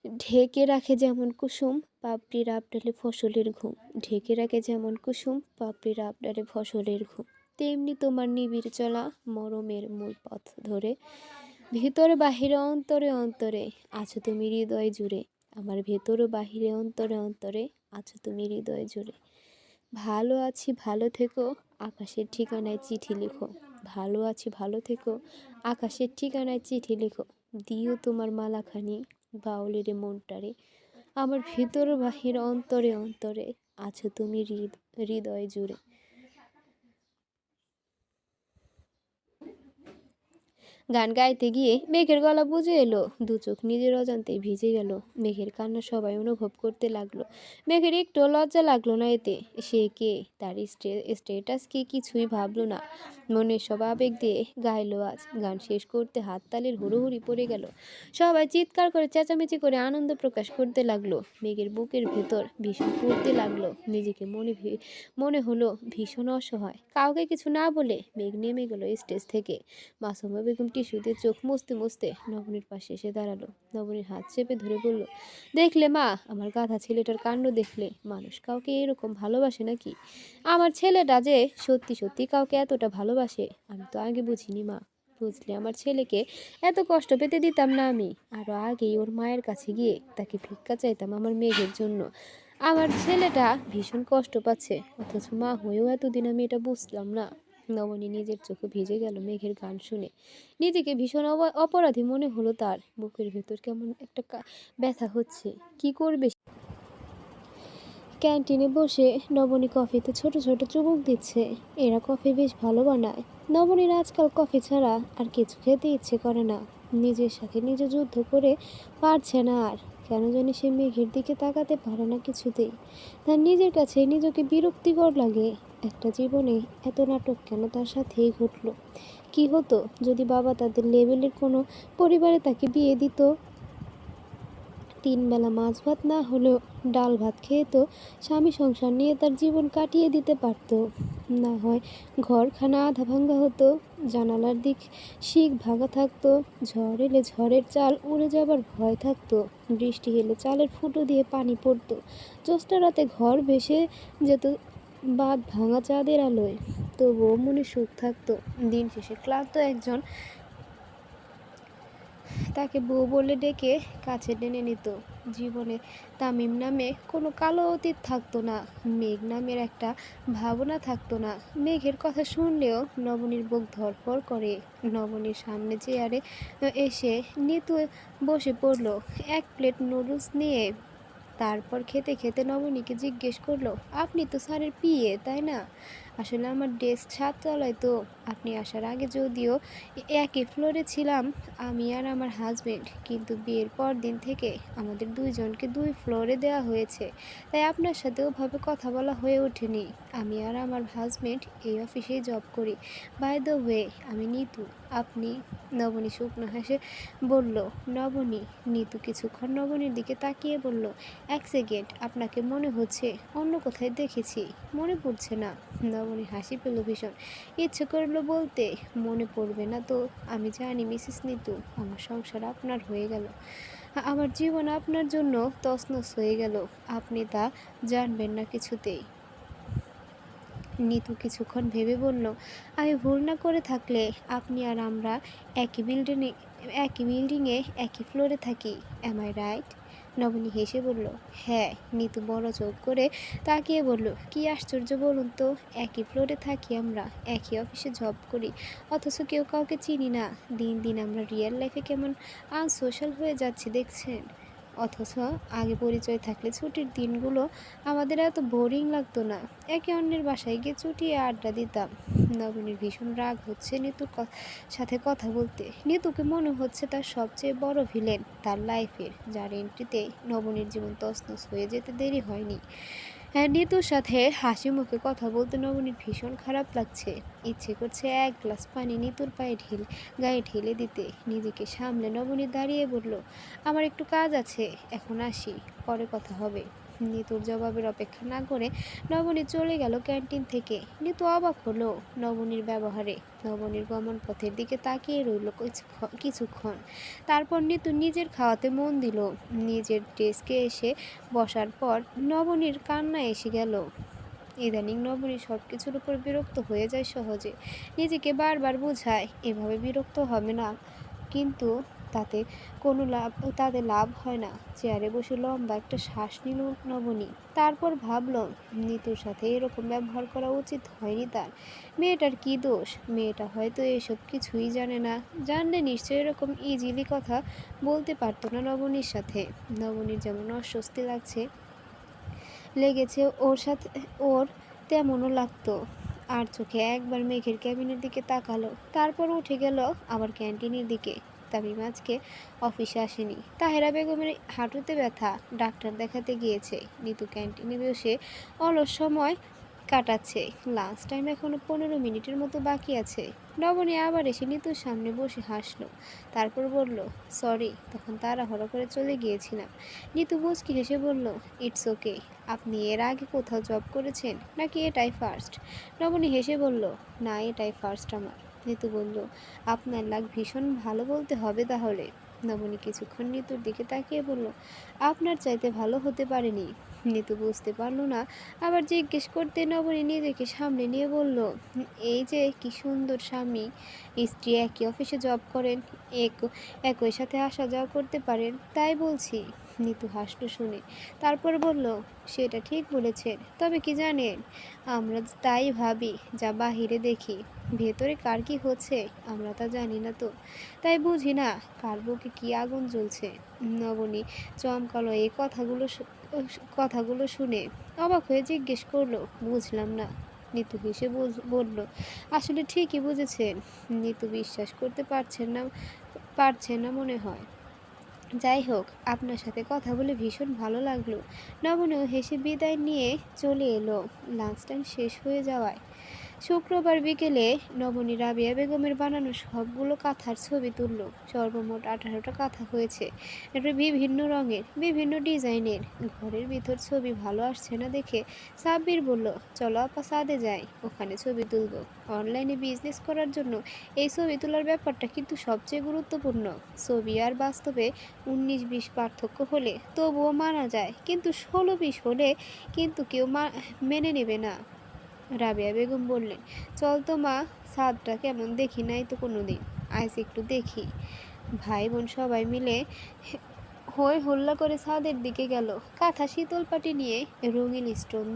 ঢেকে রাখে যেমন কুসুম পাপড়ির আবডালে ফসলের ঘুম, ঢেকে রাখে যেমন কুসুম পাপড়ির আবডালে ফসলের ঘুম, তেমনি তোমার নিবিড় চলা মরমের মূল পথ ধরে, ভিতরে বাহিরে অন্তরে অন্তরে আছো তুমি হৃদয় জুড়ে, আমার ভেতরে বাহিরে অন্তরে অন্তরে আছো তুমি হৃদয় জুড়ে। ভালো আছি ভালো থেকো, আকাশের ঠিকানায় চিঠি লিখো, ভালো আছি ভালো থেকো, আকাশের ঠিকানায় চিঠি লিখো, দিও তোমার মালাখানি বাউলের মনটারে, আমার ভিতর বাহির অন্তরে অন্তরে আছো তুমি হৃদয় জুড়ে। গান গাইতে গিয়ে মেঘের গলা বুঝে এলো, দু চোখ নিজের অজান্তেই ভিজে গেল। মেঘের কান্না সবাই অনুভব করতে লাগলো। মেঘের একটু লজ্জা লাগলো না এতে। সে কে, তার স্টেটাস কি, কিছুই ভাবলো না। মনের সব আবেগ দিয়ে গাইলো আজ। গান শেষ করতে হাততালির হুড়োহুড়ি পড়ে গেল। সবাই চিৎকার করে চেঁচামেচি করে আনন্দ প্রকাশ করতে লাগলো। মেঘের বুকের ভেতর ভীষণ পুড়তে লাগলো। নিজেকে মনে হলো ভীষণ অসহায়। কাউকে কিছু না বলে মেঘ নেমে গেল স্টেজ থেকে। মাসুমা বেগম টিস্যু দিয়ে চোখ মুছতে মুছতে নবনীর পাশে এসে দাঁড়ালো। নবনীর হাত চেপে ধরে বলল, দেখলে মা, আমার গাধা ছেলেটার কাণ্ড দেখলে? মানুষ কাউকে এরকম ভালোবাসে নাকি? আমার ছেলেটা যে সত্যি সত্যি কাউকে এতটা ভালোবাসে আমি তো আগে বুঝিনি মা। বুঝলে আমার ছেলেকে এত কষ্ট পেতে দিতাম না আমি। আরও আগেই ওর মায়ের কাছে গিয়ে তাকে ভিক্ষা চাইতাম আমার মেঘের জন্য। আমার ছেলেটা ভীষণ কষ্ট পাচ্ছে, অথচ মা হয়েও এতদিন আমি এটা বুঝলাম না। নবনী নিজের চোখে ভিজে গেল মেঘের গান শুনে। নিজেকে ভীষণ অপরাধী মনে হলো তার। বুকের ভেতর কেমন একটা ব্যথা হচ্ছে। কি করবে? ক্যান্টিনে বসে নবনী কফিতে ছোট ছোট চুমুক দিচ্ছে। এরা কফি বেশ ভালো বানায়। নবনীর আজকাল কফি ছাড়া আর কিছু খেতে ইচ্ছে করে না। নিজের সাথে নিজে যুদ্ধ করে পারছে না আর। কেন জানি সে মেঘের দিকে তাকাতে পারে না কিছুতেই। তার নিজের কাছে নিজেকে বিরক্তিকর লাগে। একটা জীবনে এত নাটক কেন তার সাথেই ঘটলো? কি হতো যদি বাবা তাদের লেভেলের কোনো পরিবারে তাকে বিয়ে দিত? 3 বেলা মাছ ভাত না হলেও ডাল ভাত খেয়ে তো স্বামী সংসার নিয়ে তার জীবন কাটিয়ে দিতে পারত। না হয় ঘরখানা আধা ভাঙ্গা হতো, জানালার দিক শিক ভাঙা থাকতো, ঝড় এলে ঝড়ের চাল উড়ে যাবার ভয় থাকতো, বৃষ্টি এলে চালের ফুটো দিয়ে পানি পড়তো, জ্যোৎস্না রাতে ঘর ভেসে যেত বাদ ভাঙা চাঁদের আলোয়। তবুও মনে সুখ থাকতো। দিন শেষে ক্লান্ত একজন তাকে বউ বলে ডেকে কাছে টেনে নিত। জীবনে তামিম নামে কোনো কালো অতীত থাকতো না। মেঘ নামের একটা ভাবনা থাকতো না। মেঘের কথা শুনলেও নবনীর বুক ধড়ফড় করে। নবনীর সামনে চেয়ারে এসে নিতু বসে পড়ল। এক প্লেট নুডলস নিয়ে। তারপর খেতে খেতে নবনীকে জিজ্ঞেস করলো, আপনি তো স্যারের পিএ তাই না? আসলে আমার ডেস্ক 7 তলায়, তো আপনি আসার আগে যদিও একই ফ্লোরে ছিলাম আমি আর আমার হাজবেন্ড, কিন্তু বিয়ের পর দিন থেকে আমাদের দুইজনকে 2 ফ্লোরে দেওয়া হয়েছে, তাই আপনার সাথে ওভাবে কথা বলা হয়ে ওঠেনি। আমি আর আমার হাজবেন্ড এই অফিসেই জব করি। বাই দ্য ওয়ে, আমি নিতু। আপনি? নবনী শুকনো হেসে বলল, নবনী। নিতু কিছুক্ষণ নবনীর দিকে তাকিয়ে বলল, 1 সেকেন্ড, আপনাকে মনে হচ্ছে অন্য কোথায় দেখেছি, মনে পড়ছে না। নবনী হাসি পেল ভীষণ। ইচ্ছে করলো বলতে, মনে পড়বে না তো? আমি জানি মিসেস নিতু, আমার সংসার আপনার হয়ে গেল, আমার জীবন আপনার জন্য তছনছ হয়ে গেল। আপনি তা জানবেন না কিছুতেই। নিতু কিছুক্ষণ ভেবে বলল, আমি ভুল না করে থাকলে আপনি আর আমরা একই বিল্ডিংয়ে একই ফ্লোরে থাকি, অ্যাম আই রাইট? নবনী হেসে বলল, হ্যাঁ। নিতু বড় চোখ করে তাকিয়ে বলল, কি আশ্চর্য বলুন তো, একই ফ্লোরে থাকি আমরা, একই অফিসে জব করি, অথচ কেউ কাউকে চিনি না। দিন দিন আমরা রিয়েল লাইফে কেমন আনসোশ্যাল হয়ে যাচ্ছি দেখছেন? অথচ আগে পরিচয় থাকলে ছুটির দিনগুলো আমাদের এত বোরিং লাগতো না। একে অন্যের বাসায় গিয়ে চুটিয়ে আড্ডা দিতাম। নবনীর ভীষণ রাগ হচ্ছে নিতুর সাথে কথা বলতে। নিতুকে মনে হচ্ছে তার সবচেয়ে বড় ভিলেন তার লাইফের, যার এন্ট্রিতে নবনীর জীবন তছনছ হয়ে যেতে দেরি হয়নি। হ্যাঁ, নিতুর সাথে হাসি মুখে কথা বলতে নবনীর ভীষণ খারাপ লাগছে। ইচ্ছে করছে এক গ্লাস পানি নিতুর গায়ে ঢেলে দিতে। নিজেকে সামলে নবনী দাঁড়িয়ে বলল, আমার একটু কাজ আছে, এখন আসি, পরে কথা হবে। নিতুর জবাবের অপেক্ষা না করে নবনী চলে গেল ক্যান্টিন থেকে। নিতু অবাক হলো নবনীর ব্যবহারে। নবনীর গমন পথের দিকে তাকিয়ে রইল কিছুক্ষণ। তারপর নিতু নিজের খাওয়াতে মন দিল। নিজের ডেস্কে এসে বসার পর নবনীর কান্না এসে গেল। ইদানিং নবনী সব কিছুর উপর বিরক্ত হয়ে যায় সহজে। নিজেকে বারবার বোঝায় এভাবে বিরক্ত হবে না, কিন্তু তাতে তাতে লাভ হয় না। চেয়ারে বসে লম্বা একটা শ্বাস নিল নবনী। তারপর ভাবল, নিতুর সাথে এরকম ব্যবহার করা উচিত হয়নি তার। মেয়েটার কি দোষ? মেয়েটা হয়তো এসব কিছুই জানে না। জানলে নিশ্চয়ই এরকম ইজিলি কথা বলতে পারতো না নবনীর সাথে। নবনীর যেমন অস্বস্তি লেগেছে ওর তেমনও লাগতো। আর চোখে একবার মেঘের ক্যাবিনের দিকে তাকালো, তারপর উঠে গেল আবার ক্যান্টিনের দিকে। তামিম আজকে অফিসে আসেনি। তাহেরা বেগমের হাঁটুতে ব্যথা, ডাক্তার দেখাতে গিয়েছে। নিতু ক্যান্টিনে বসে অলস সময় কাটাচ্ছে। লাঞ্চ টাইম এখনো 15 মিনিটের মতো বাকি আছে। নবনী আবার এসে নিতুর সামনে বসে হাসলো, তারপর বলল, সরি, তখন তাড়াহুড়ো করে চলে গিয়েছিলাম। নিতু মুচকি হেসে বলল, ইটস ওকে। আপনি এর আগে কোথাও জব করেছেন নাকি এটাই ফার্স্ট? নবনী হেসে বলল, না, এটাই ফার্স্ট আমার। নিতু বলল, আপনার লাক ভীষণ ভালো বলতে হবে তাহলে। নবনী কিছুক্ষণ নিতুর দিকে তাকিয়ে বলল, আপনার চাইতে ভালো হতে পারেনি। নিতু বুঝতে পারল না, আবার জিজ্ঞেস করতে নবনী নিজেকে সামনে নিয়ে বলল, এই যে কি সুন্দর স্বামী স্ত্রী একই অফিসে জব করেন, এক একই সাথে আসা যাওয়া করতে পারেন, তাই বলছি। নিতু হাসলো শুনে, তারপর বলল, সেটা ঠিক বলেছেন, তবে কি জানেন, আমরা তাই ভাবি যা বাহিরে দেখি, ভেতরে কার কি হচ্ছে আমরা তা জানি না তো, তাই বুঝি না কার বুকে কি আগুন জ্বলছে। নবনী চমকালো এই কথাগুলো শুনে, অবাক হয়ে জিজ্ঞেস করলো, বুঝলাম না। নিতু হেসে বলল, আসলে ঠিকই বুঝেছেন। নিতু বিশ্বাস করতে পারছেন না মনে হয়। যাই হোক, আপনার সাথে কথা বলে ভীষণ ভালো লাগলো। নবনীও হেসে বিদায় নিয়ে চলে এলো। লাঞ্চ টাইম শেষ হয়ে যাওয়ায় শুক্রবার বিকেলে নবনী রাবিয়া বেগমের বানানো সবগুলো কাঁথার ছবি তুলল। সর্বমোট 18টা কাঁথা হয়েছে, এটা বিভিন্ন রঙের, বিভিন্ন ডিজাইনের। ঘরের ভিতর ছবি ভালো আসছে না দেখে সাব্বির বলল, চলো আপা ছাদে যাই, ওখানে ছবি তুলব। অনলাইনে বিজনেস করার জন্য এই ছবি তোলার ব্যাপারটা কিন্তু সবচেয়ে গুরুত্বপূর্ণ। ছবি আর বাস্তবে 19-20 পার্থক্য হলে তবুও মানা যায়, কিন্তু 16-20 হলে কিন্তু কেউ মেনে নেবে না। রাবেয়া বেগম বললেন, চল তো মা, ছাদটা কেমন দেখি নাই তো কোনোদিন, আজ একটু দেখি। ভাই বোন সবাই মিলে হই হল্লা করে ছাদের দিকে গেল। কাঁথা শীতল পাটি নিয়ে রঙিন স্টোন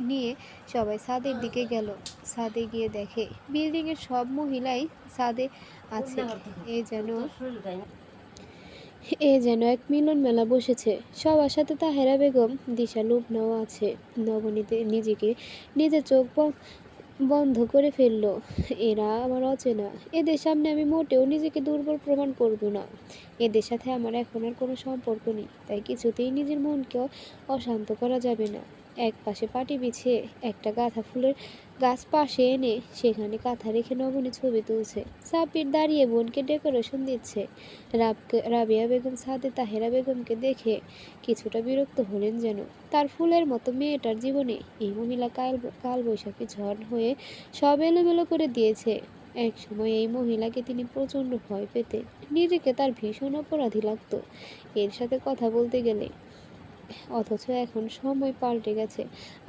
নিয়ে সবাই ছাদের দিকে গেল। ছাদে গিয়ে দেখে বিল্ডিংয়ের সব মহিলাই ছাদে আছে। এ যেন এক মিলন মেলা বসেছে। সবার সাথে তাহেরা বেগম, দিশা লুবনাও আছে। নবনীতে নিজের চোখ বন্ধ করে ফেললো। এরা আমার অচেনা, এদের সামনে আমি মোটেও নিজেকে দুর্বল প্রমাণ করব না। এদের সাথে আমার এখন আর কোনো সম্পর্ক নেই, তাই কিছুতেই নিজের মনকেও অশান্ত করা যাবে না। এক পাশে পাটি বিছিয়ে একটা গাঁদা ফুলের গাছ পাশে এনে সেখানে কাঁথা রেখে নবনী ছবি তুলছে। সাব্বির দাঁড়িয়ে বোনকে ডেকোরেশন দিচ্ছে। রাবিয়া বেগম ছাদে তাহেরা বেগমকে দেখে কিছুটা বিরক্ত হলেন যেন। তার ফুলের মতো মেয়েটার জীবনে এই মহিলা কালবৈশাখী ঝড় হয়ে সব এলোমেলো করে দিয়েছে। এক সময় এই মহিলাকে তিনি প্রচণ্ড ভয় পেতেন, নিজেকে তার ভীষণ অপরাধী লাগতো এর সাথে কথা বলতে গেলে। অথচ এখন সময় পাল্টে গেছে,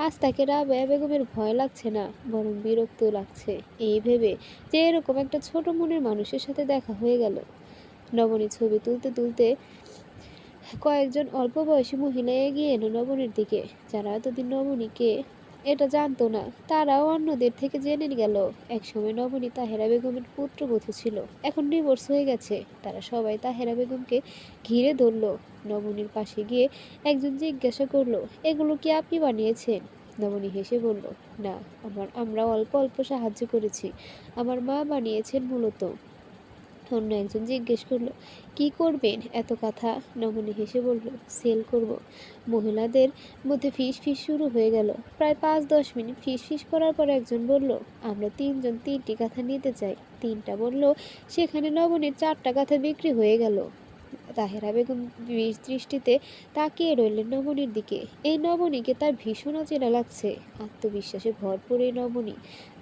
আজ তাকে রাবেয়া বেগমের ভয় লাগছে না, বরং বিরক্ত লাগছে এই ভেবে যে এরকম একটা ছোট মনের মানুষের সাথে দেখা হয়ে গেল। নবনী ছবি তুলতে তুলতে কয়েকজন অল্প বয়সী মহিলা এগিয়ে এলো নবনীর দিকে, যারা এতদিন নবনীকে এটা জানতো না, তারাও অন্যদের থেকে জেনে গেল। একসময় নবনী তাহেরা বেগমের পুত্রবধূ ছিল, এখন ডিভোর্স হয়ে গেছে। তারা সবাই তাহেরা বেগমকে ঘিরে ধরল। নবনীর পাশে গিয়ে একজন জিজ্ঞাসা করলো, এগুলো কি আপনি বানিয়েছেন? নবনী হেসে বলল, না, আমরা অল্প অল্প সাহায্য করেছি, আমার মা বানিয়েছেন মূলত। অন্য একজন জিজ্ঞেস করলো, কি করবেন এত কথা? নবনী হেসে বলল, সেল করব। মহিলাদের মধ্যে ফিস ফিস শুরু হয়ে গেল। প্রায় 5-10 মিনিট ফিস ফিস করার পর একজন বলল, আমরা 3জন 3টি কাঁথা নিতে চাই। 3টা বলল, সেখানে নবনীর 4টা কাঁথা বিক্রি হয়ে গেল। তাহেরা বেগম বিষ দৃষ্টিতে তাকিয়ে রইলেন নবনীর দিকে। এই নবনীকে তার ভীষণ অচেনা লাগছে। আত্মবিশ্বাসে ভরপুর এই নবনী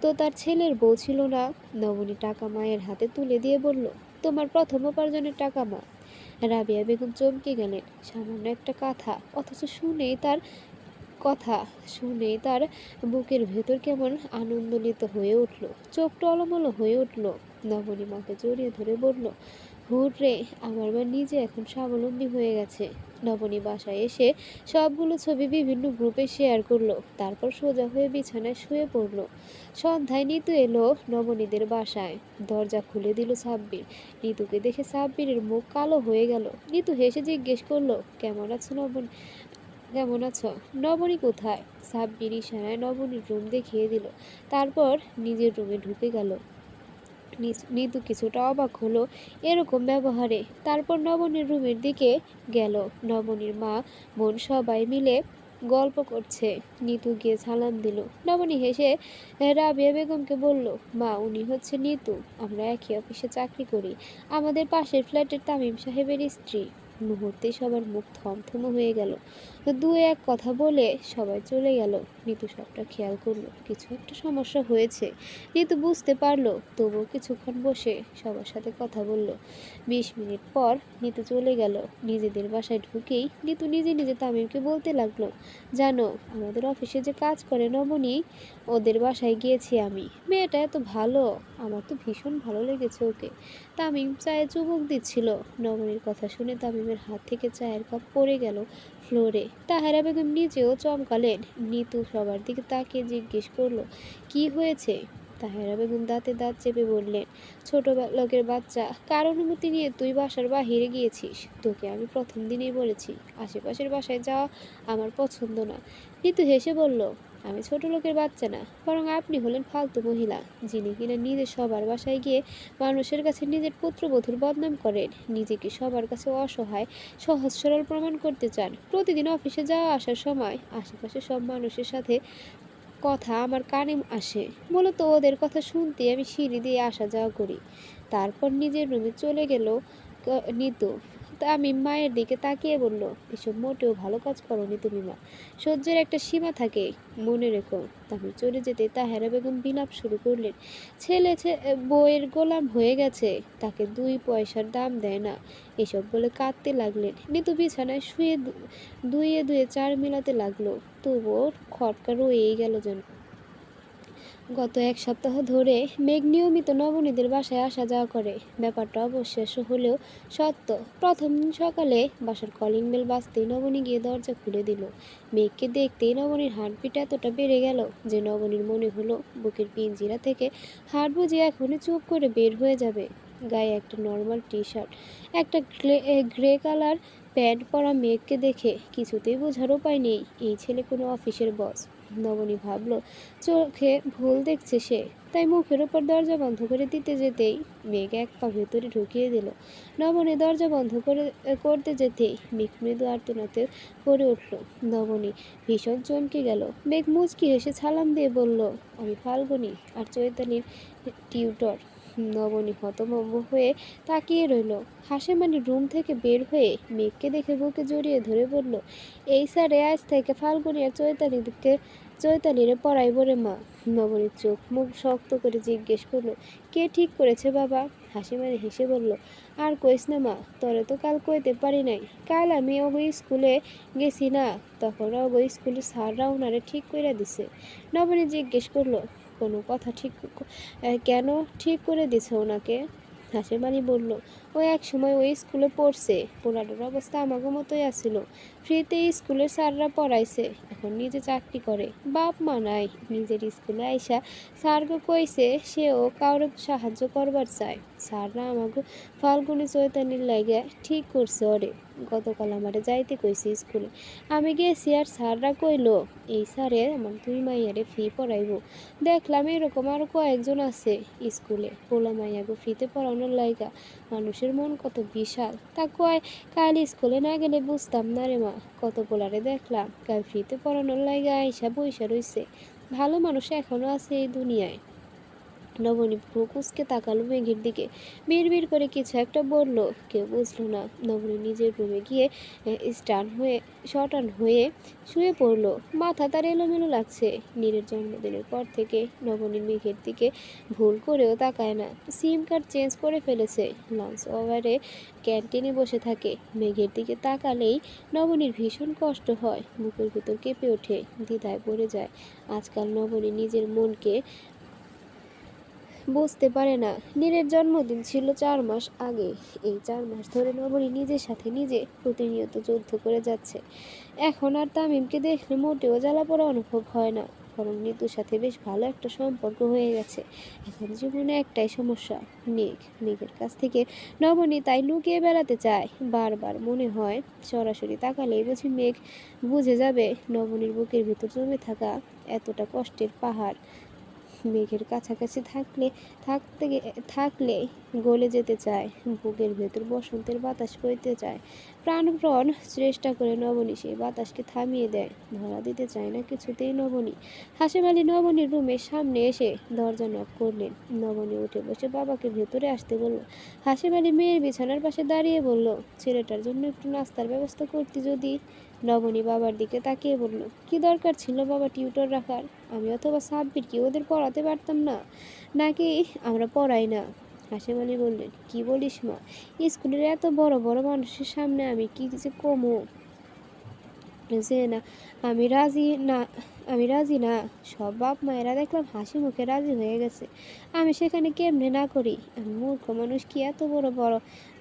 তো তার ছেলের বউ ছিল না। নবনী টাকা মায়ের হাতে তুলে দিয়ে বলল, তোমার প্রথম উপার্জনের টাকা মা। রাবিয়া বেগম চমকে গেলেন। সামান্য একটা কথা, অথচ শুনেই তার বুকের ভেতর কেমন আনন্দলিত হয়ে উঠল, চোখ টলমলো হয়ে উঠল। নবনী মাকে জড়িয়ে ধরে বলল, হুররে, আমার মা নিজে এখন স্বাবলম্বী হয়ে গেছে। নবনী বাসায় এসে সবগুলো ছবি বিভিন্ন গ্রুপে শেয়ার করলো, তারপর সোজা হয়ে বিছানায় শুয়ে পড়লো। সন্ধ্যায় নিতু এলো নবনীদের বাসায়। দরজা খুলে দিল সাব্বির। নিতুকে দেখে সাব্বিরের মুখ কালো হয়ে গেল। নিতু হেসে জিজ্ঞেস করলো, কেমন আছো নবনী? কেমন আছো? নবনী কোথায়? সাব্বির ইশারায় নবনীর রুম দেখিয়ে দিল। তারপর নিজের রুমে ঢুকে গেল। নিতু কিছুটা অবাক হলো এরকম ব্যবহারে। তারপর নবনীর রুমের দিকে গেল। নবনীর মা বোন সবাই মিলে গল্প করছে। নিতু গিয়ে সালাম দিল। নবনী হেসে রাবিয়া বেগমকে বলল, মা উনি হচ্ছে নিতু, আমরা একই অফিসে চাকরি করি, আমাদের পাশের ফ্ল্যাটের তামিম সাহেবের স্ত্রী। মুহূর্তেই সবার মুখ থমথম হয়ে গেল। দু এক কথা বলে সবাই চলে গেল। নিতু সবটা খেয়াল করলো, কিছু একটা সমস্যা হয়েছে। নিতু বুঝতে পারলো, তবুও কিছুক্ষণ বসে সবার সাথে কথা বলল। 20 মিনিট পর নিতু চলে গেল। নিজেদের বাসায় ঢুকেই নিতু নিজে নিজে তামিমকে বলতে লাগলো, জানো আমাদের অফিসে যে কাজ করে নবনী, ওদের বাসায় গিয়েছি আমি। মেয়েটা এত ভালো, আমার তো ভীষণ ভালো লেগেছে ওকে। তামিম চায়ে চুমুক দিচ্ছিল। নবনীর কথা শুনে তামিমের হাত থেকে চায়ের কাপ পড়ে গেল ফ্লোরে। তাহেরা বেগম নিজেও চমকালেন। নিতু সবার দিকে তাকিয়ে জিজ্ঞেস করলো, কি হয়েছে? তাহেরা বেগম দাঁতে দাঁত চেপে বললেন, ছোট লোকের বাচ্চা, কার অনুমতি নিয়ে তুই বাসার বাহিরে গিয়েছিস? তোকে আমি প্রথম দিনেই বলেছি আশেপাশের বাসায় যাওয়া আমার পছন্দ না। নিতু হেসে বলল, আমি ছোট লোকের বাচ্চা না, বরং আপনি হলেন ফালতু মহিলা, যিনি কিনা নিজে সবার বাসায় গিয়ে মানুষের কাছে নিজের পুত্রবধূর বদনাম করেন, নিজেকে সবার কাছে অসহায় সহজ সরল প্রমাণ করতে চান। প্রতিদিন অফিসে যাওয়া আসার সময় আশেপাশে সব মানুষের সাথে কথা আমার কানে আসে। মূলত ওদের কথা শুনতে আমি সিঁড়ি দিয়ে আসা যাওয়া করি। তারপর নিজের রুমে চলে গেল নিতু। তা আমি মায়ের দিকে তাকিয়ে বলল, এসব মোটেও ভালো কাজ করনি তুমি মা, সহ্যের একটা সীমা থাকে, মনে রেখো। আমি চলে যেতে তাহেরা বেগম বিলাপ শুরু করলেন, ছেলে বউয়ের গোলাম হয়ে গেছে, তাকে 2 পয়সার দাম দেয় না, এসব বলে কাঁদতে লাগলেন। নিতু বিছানায় শুয়ে দুইয়ে দুয়ে চার মেলাতে লাগলো। তবুও খটকা রয়েই গেল যেন। গত 1 সপ্তাহ ধরে মেঘ নিয়মিত নবনীদের বাসায় আসা যাওয়া করে। ব্যাপারটা অবিশ্বাস্য হলেও সত্য। প্রথম দিন সকালে বাসার কলিং বেল বাজতেই নবনী গিয়ে দরজা খুলে দিল। মেঘকে দেখতেই নবনীর হার্টবিট এতটা বেড়ে গেল যে নবনীর মনে হলো বুকের পিঞ্জিরা থেকে হাড় বুঝে এখনই চুপ করে বের হয়ে যাবে। গায়ে একটা নর্মাল টি শার্ট, একটা গ্রে কালার প্যান্ট পরা মেঘকে দেখে কিছুতেই বোঝার উপায় নেই এই ছেলে কোনো অফিসের বস। নবনী ভাবল, চোখে ভুল দেখছে সে, তাই মুখের ওপর দরজা বন্ধ করে দিতে যেতেই মেঘ এক পা ভেতরে ঢুকিয়ে দিল। নবনী দরজা বন্ধ করতে যেতেই মেঘ মৃদু আর্তনাতে করে উঠল। নবনী ভীষণ চমকে গেল। মেঘ মুচকি হেসে সালাম দিয়ে বলল, আমি ফাল্গুনী আর চৈতালির টিউটর। নবনী হতভম্ব হয়ে তাকিয়ে রইল। হাসেমানি রুম থেকে বের হয়ে মেঘকে দেখে বুকে জড়িয়ে ধরে বলল, এই স্যারে আজ থেকে ফাল্গুনী আর চৈতালিরে পড়াইব রে মা। নবনীর চোখ মুখ শক্ত করে জিজ্ঞেস করলো, কে ঠিক করেছে বাবা? হাসিমারি হেসে বলল, আর কইস না মা, তোরে তো কাল কইতে পারি নাই। কাল আমি ওগো স্কুলে গেছি না, তখন ওগো স্কুলের স্যাররা ওনারে ঠিক কইরা দিছে। নবনী জিজ্ঞেস করলো, কোনো কথা ঠিক কেন ঠিক করে দিছে ওনাকে? হাসিমালি বলল, ও এক সময় ওই স্কুলে পড়ছে, পোলাটার অবস্থা আমাকে মতোই আসছিল, ফ্রিতে স্কুলের স্যাররা পড়াইছে, এখন নিজে চাকরি করে, বাপ মা নাই, নিজের স্কুলে আইসা স্যারকে কইছে সেও কাউরে সাহায্য করবার চায়। স্যাররা আমাকে ফাল্গুনি চৈতানির লাগে ঠিক করছে ওরে। গতকাল আমারে যাইতে কইছে স্কুলে, আমি গেছি আর স্যাররা কইলো এই স্যারে আমার 2 মাইয়ারে ফি পড়াইব। দেখলাম এরকম আরও কয়েকজন আছে স্কুলে, পোলা মাইয়াকে ফ্রিতে পড়ানোর লাইগা। মানুষের মন কত বিশাল, তা কয় কাল স্কুলে না গেলে বুঝতাম না রে মা। কত পোলারে দেখলাম কাল ফ্রিতে পড়ানোর লাইগা আইসা বইসা রইছে। ভালো মানুষ এখনো আছে এই দুনিয়ায়। নবনী ভ্রু কুঁচকে তাকালো মেঘের দিকে, বিড়বিড় করে কিছু একটা বলল, কেউ বুঝলো না। নবনী নিজের রুমে গিয়ে শটান হয়ে শুয়ে পড়লো। মাথা তার এলোমেলো লাগছে। নীরের জন্মদিনের পর থেকে নবনীর মেঘের দিকে ভুল করেও তাকায় না। সিম কার্ড চেঞ্জ করে ফেলেছে, লাঞ্চ ওভারে ক্যান্টিনে বসে থাকে। মেঘের দিকে তাকালেই নবনীর ভীষণ কষ্ট হয়, বুকের ভিতর কেঁপে ওঠে, দ্বিধায় পড়ে যায়। আজকাল নবনী নিজের মনকে বুঝতে পারে না। নীরের জন্মদিন ছিল 4 মাস আগে। এই 4 মাস ধরে নবনী নিজের সাথে নিজে প্রতিনিয়ত যুদ্ধ করে যাচ্ছে। এখন আর তামিমকে দেখলে মোটেও জ্বালাপোড়া অনুভব হয় না। বরং নিতুর সাথে বেশ ভালো একটা সম্পর্ক হয়ে গেছে। এখন জীবনে একটাই সমস্যা, মেঘ। মেঘের কাছ থেকে নবনী তাই লুকিয়ে বেড়াতে চায়। বারবার মনে হয় সরাসরি তাকালেই বুঝি মেঘ বুঝে যাবে নবনীর বুকের ভিতর জমে থাকা এতটা কষ্টের পাহাড় মেঘের কাছাকাছি থাকলে গলে যেতে চায়। বুকের ভেতর বসন্তের বাতাস বইতে চায়। প্রাণপণ চেষ্টা করে নবনী সেই বাতাসকে থামিয়ে দেয়। ধরা দিতে চায় না কিছুতেই নবনী। হাসেম আলী নবনীর রুমের সামনে এসে দরজা নক করলেন। নবনী উঠে বসে বাবাকে ভেতরে আসতে বলল। হাসেম আলী মেয়ের বিছানার পাশে দাঁড়িয়ে বলল, ছেলেটার জন্য একটু নাস্তার ব্যবস্থা করতে যদি। নবনী বাবার দিকে তাকিয়ে বলল, কি দরকার ছিল বাবা টিউটর রাখার? আমি অথবা সাব্বির কি ওদের পড়াতে পারতাম না? নাকি আমরা পড়াই না? হাসেম আলী বললেন, কি বলিস মা? স্কুলের এত বড় বড় মানুষের সামনে আমি কি যে কমু যে না আমি রাজি না আমি রাজি না। সব বাপ মায়েরা দেখলাম হাসি মুখে রাজি হয়ে গেছে, আমি সেখানে কেমনে না করি? আমি মূর্খ মানুষ, কি এত বড় বড়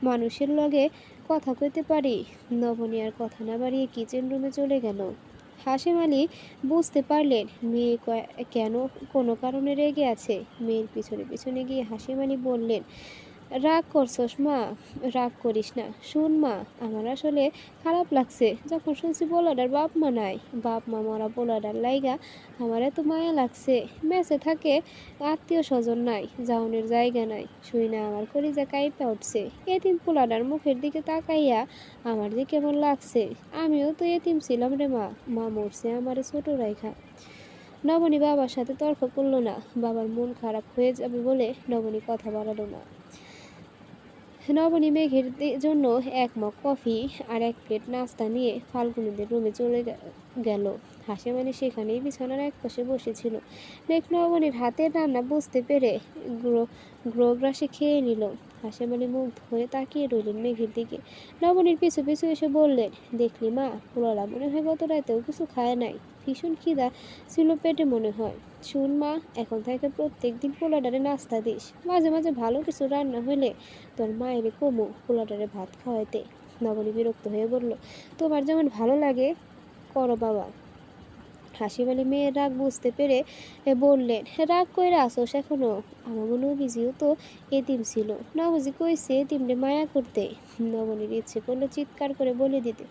মানুষের লগে কথা কইতে পারি? নবনী আর কথা না বাড়িয়ে কিচেন রুমে চলে গেল। হাসেম আলী বুঝতে পারলেন মেয়ে কেন কোনো কারণে রেগে আছে। মেয়ের পিছনে পিছনে গিয়ে হাসেম আলী বললেন, রাগ করছস মা? রাগ করিস না, শুন মা, আমার আসলে খারাপ লাগছে যখন শুনছি পোলাডার বাপ মা নাই। বাপ মা মরা পোলাডার লাইগা আমার এত মায়া লাগছে। মেসে থাকে, আত্মীয় স্বজন নাই, যাওনের জায়গা নাই। শুই না আমার কলিজা কাইপা উঠছে। এতিম পোলাডার মুখের দিকে তাকাইয়া আমার যে কেমন লাগছে। আমিও তো এতিম ছিলাম রে মা, মা মরছে আমারে ছোট রাইখা। নবনী বাবার সাথে তর্ক করলো না। বাবার মন খারাপ হয়ে যাবে বলে নবনী কথা বাড়ালো না। নবনী মেঘের জন্য এক মগ কফি আর এক প্লেট নাস্তা নিয়ে ফাল্গুনীদের রুমে চলে গেল। হাসেম আলী সেখানেই বিছানার এক পাশে বসেছিল। মেঘ নবনীর হাতের রান্না বুঝতে পেরে গ্রগ্রাসে খেয়ে নিল। হাসেম আলী মুগ্ধ হয়ে তাকিয়ে রইলেন মেঘের দিকে। নবনীর পিছু পিছু এসে বললেন, দেখলি মা, পোলালা মনে হয় গত রাতেও কিছু খায় নাই। ভীষণ খিদা ছিল পেটে মনে হয়। শুন মা, এখন থেকে প্রত্যেক দিন পোলাডারে নাস্তা দিস। মাঝে মাঝে ভালো কিছু রান্না হলে তোর মায়ের কমু পোলাডারে ভাত খাওয়াইতে। নবনী বিরক্ত হয়ে বলল, তোমার যেমন ভালো লাগে করো বাবা। হাসিম আলী মেয়ের রাগ বুঝতে পেরে বললেন, রাগ কইরা আসোস এখনো? আমার মনে অভিজিও তো এতিম ছিল, নবজি কইছে এতিমরে মায়া করতে। নবনীর ইচ্ছে করলো চিৎকার করে বলে দিতে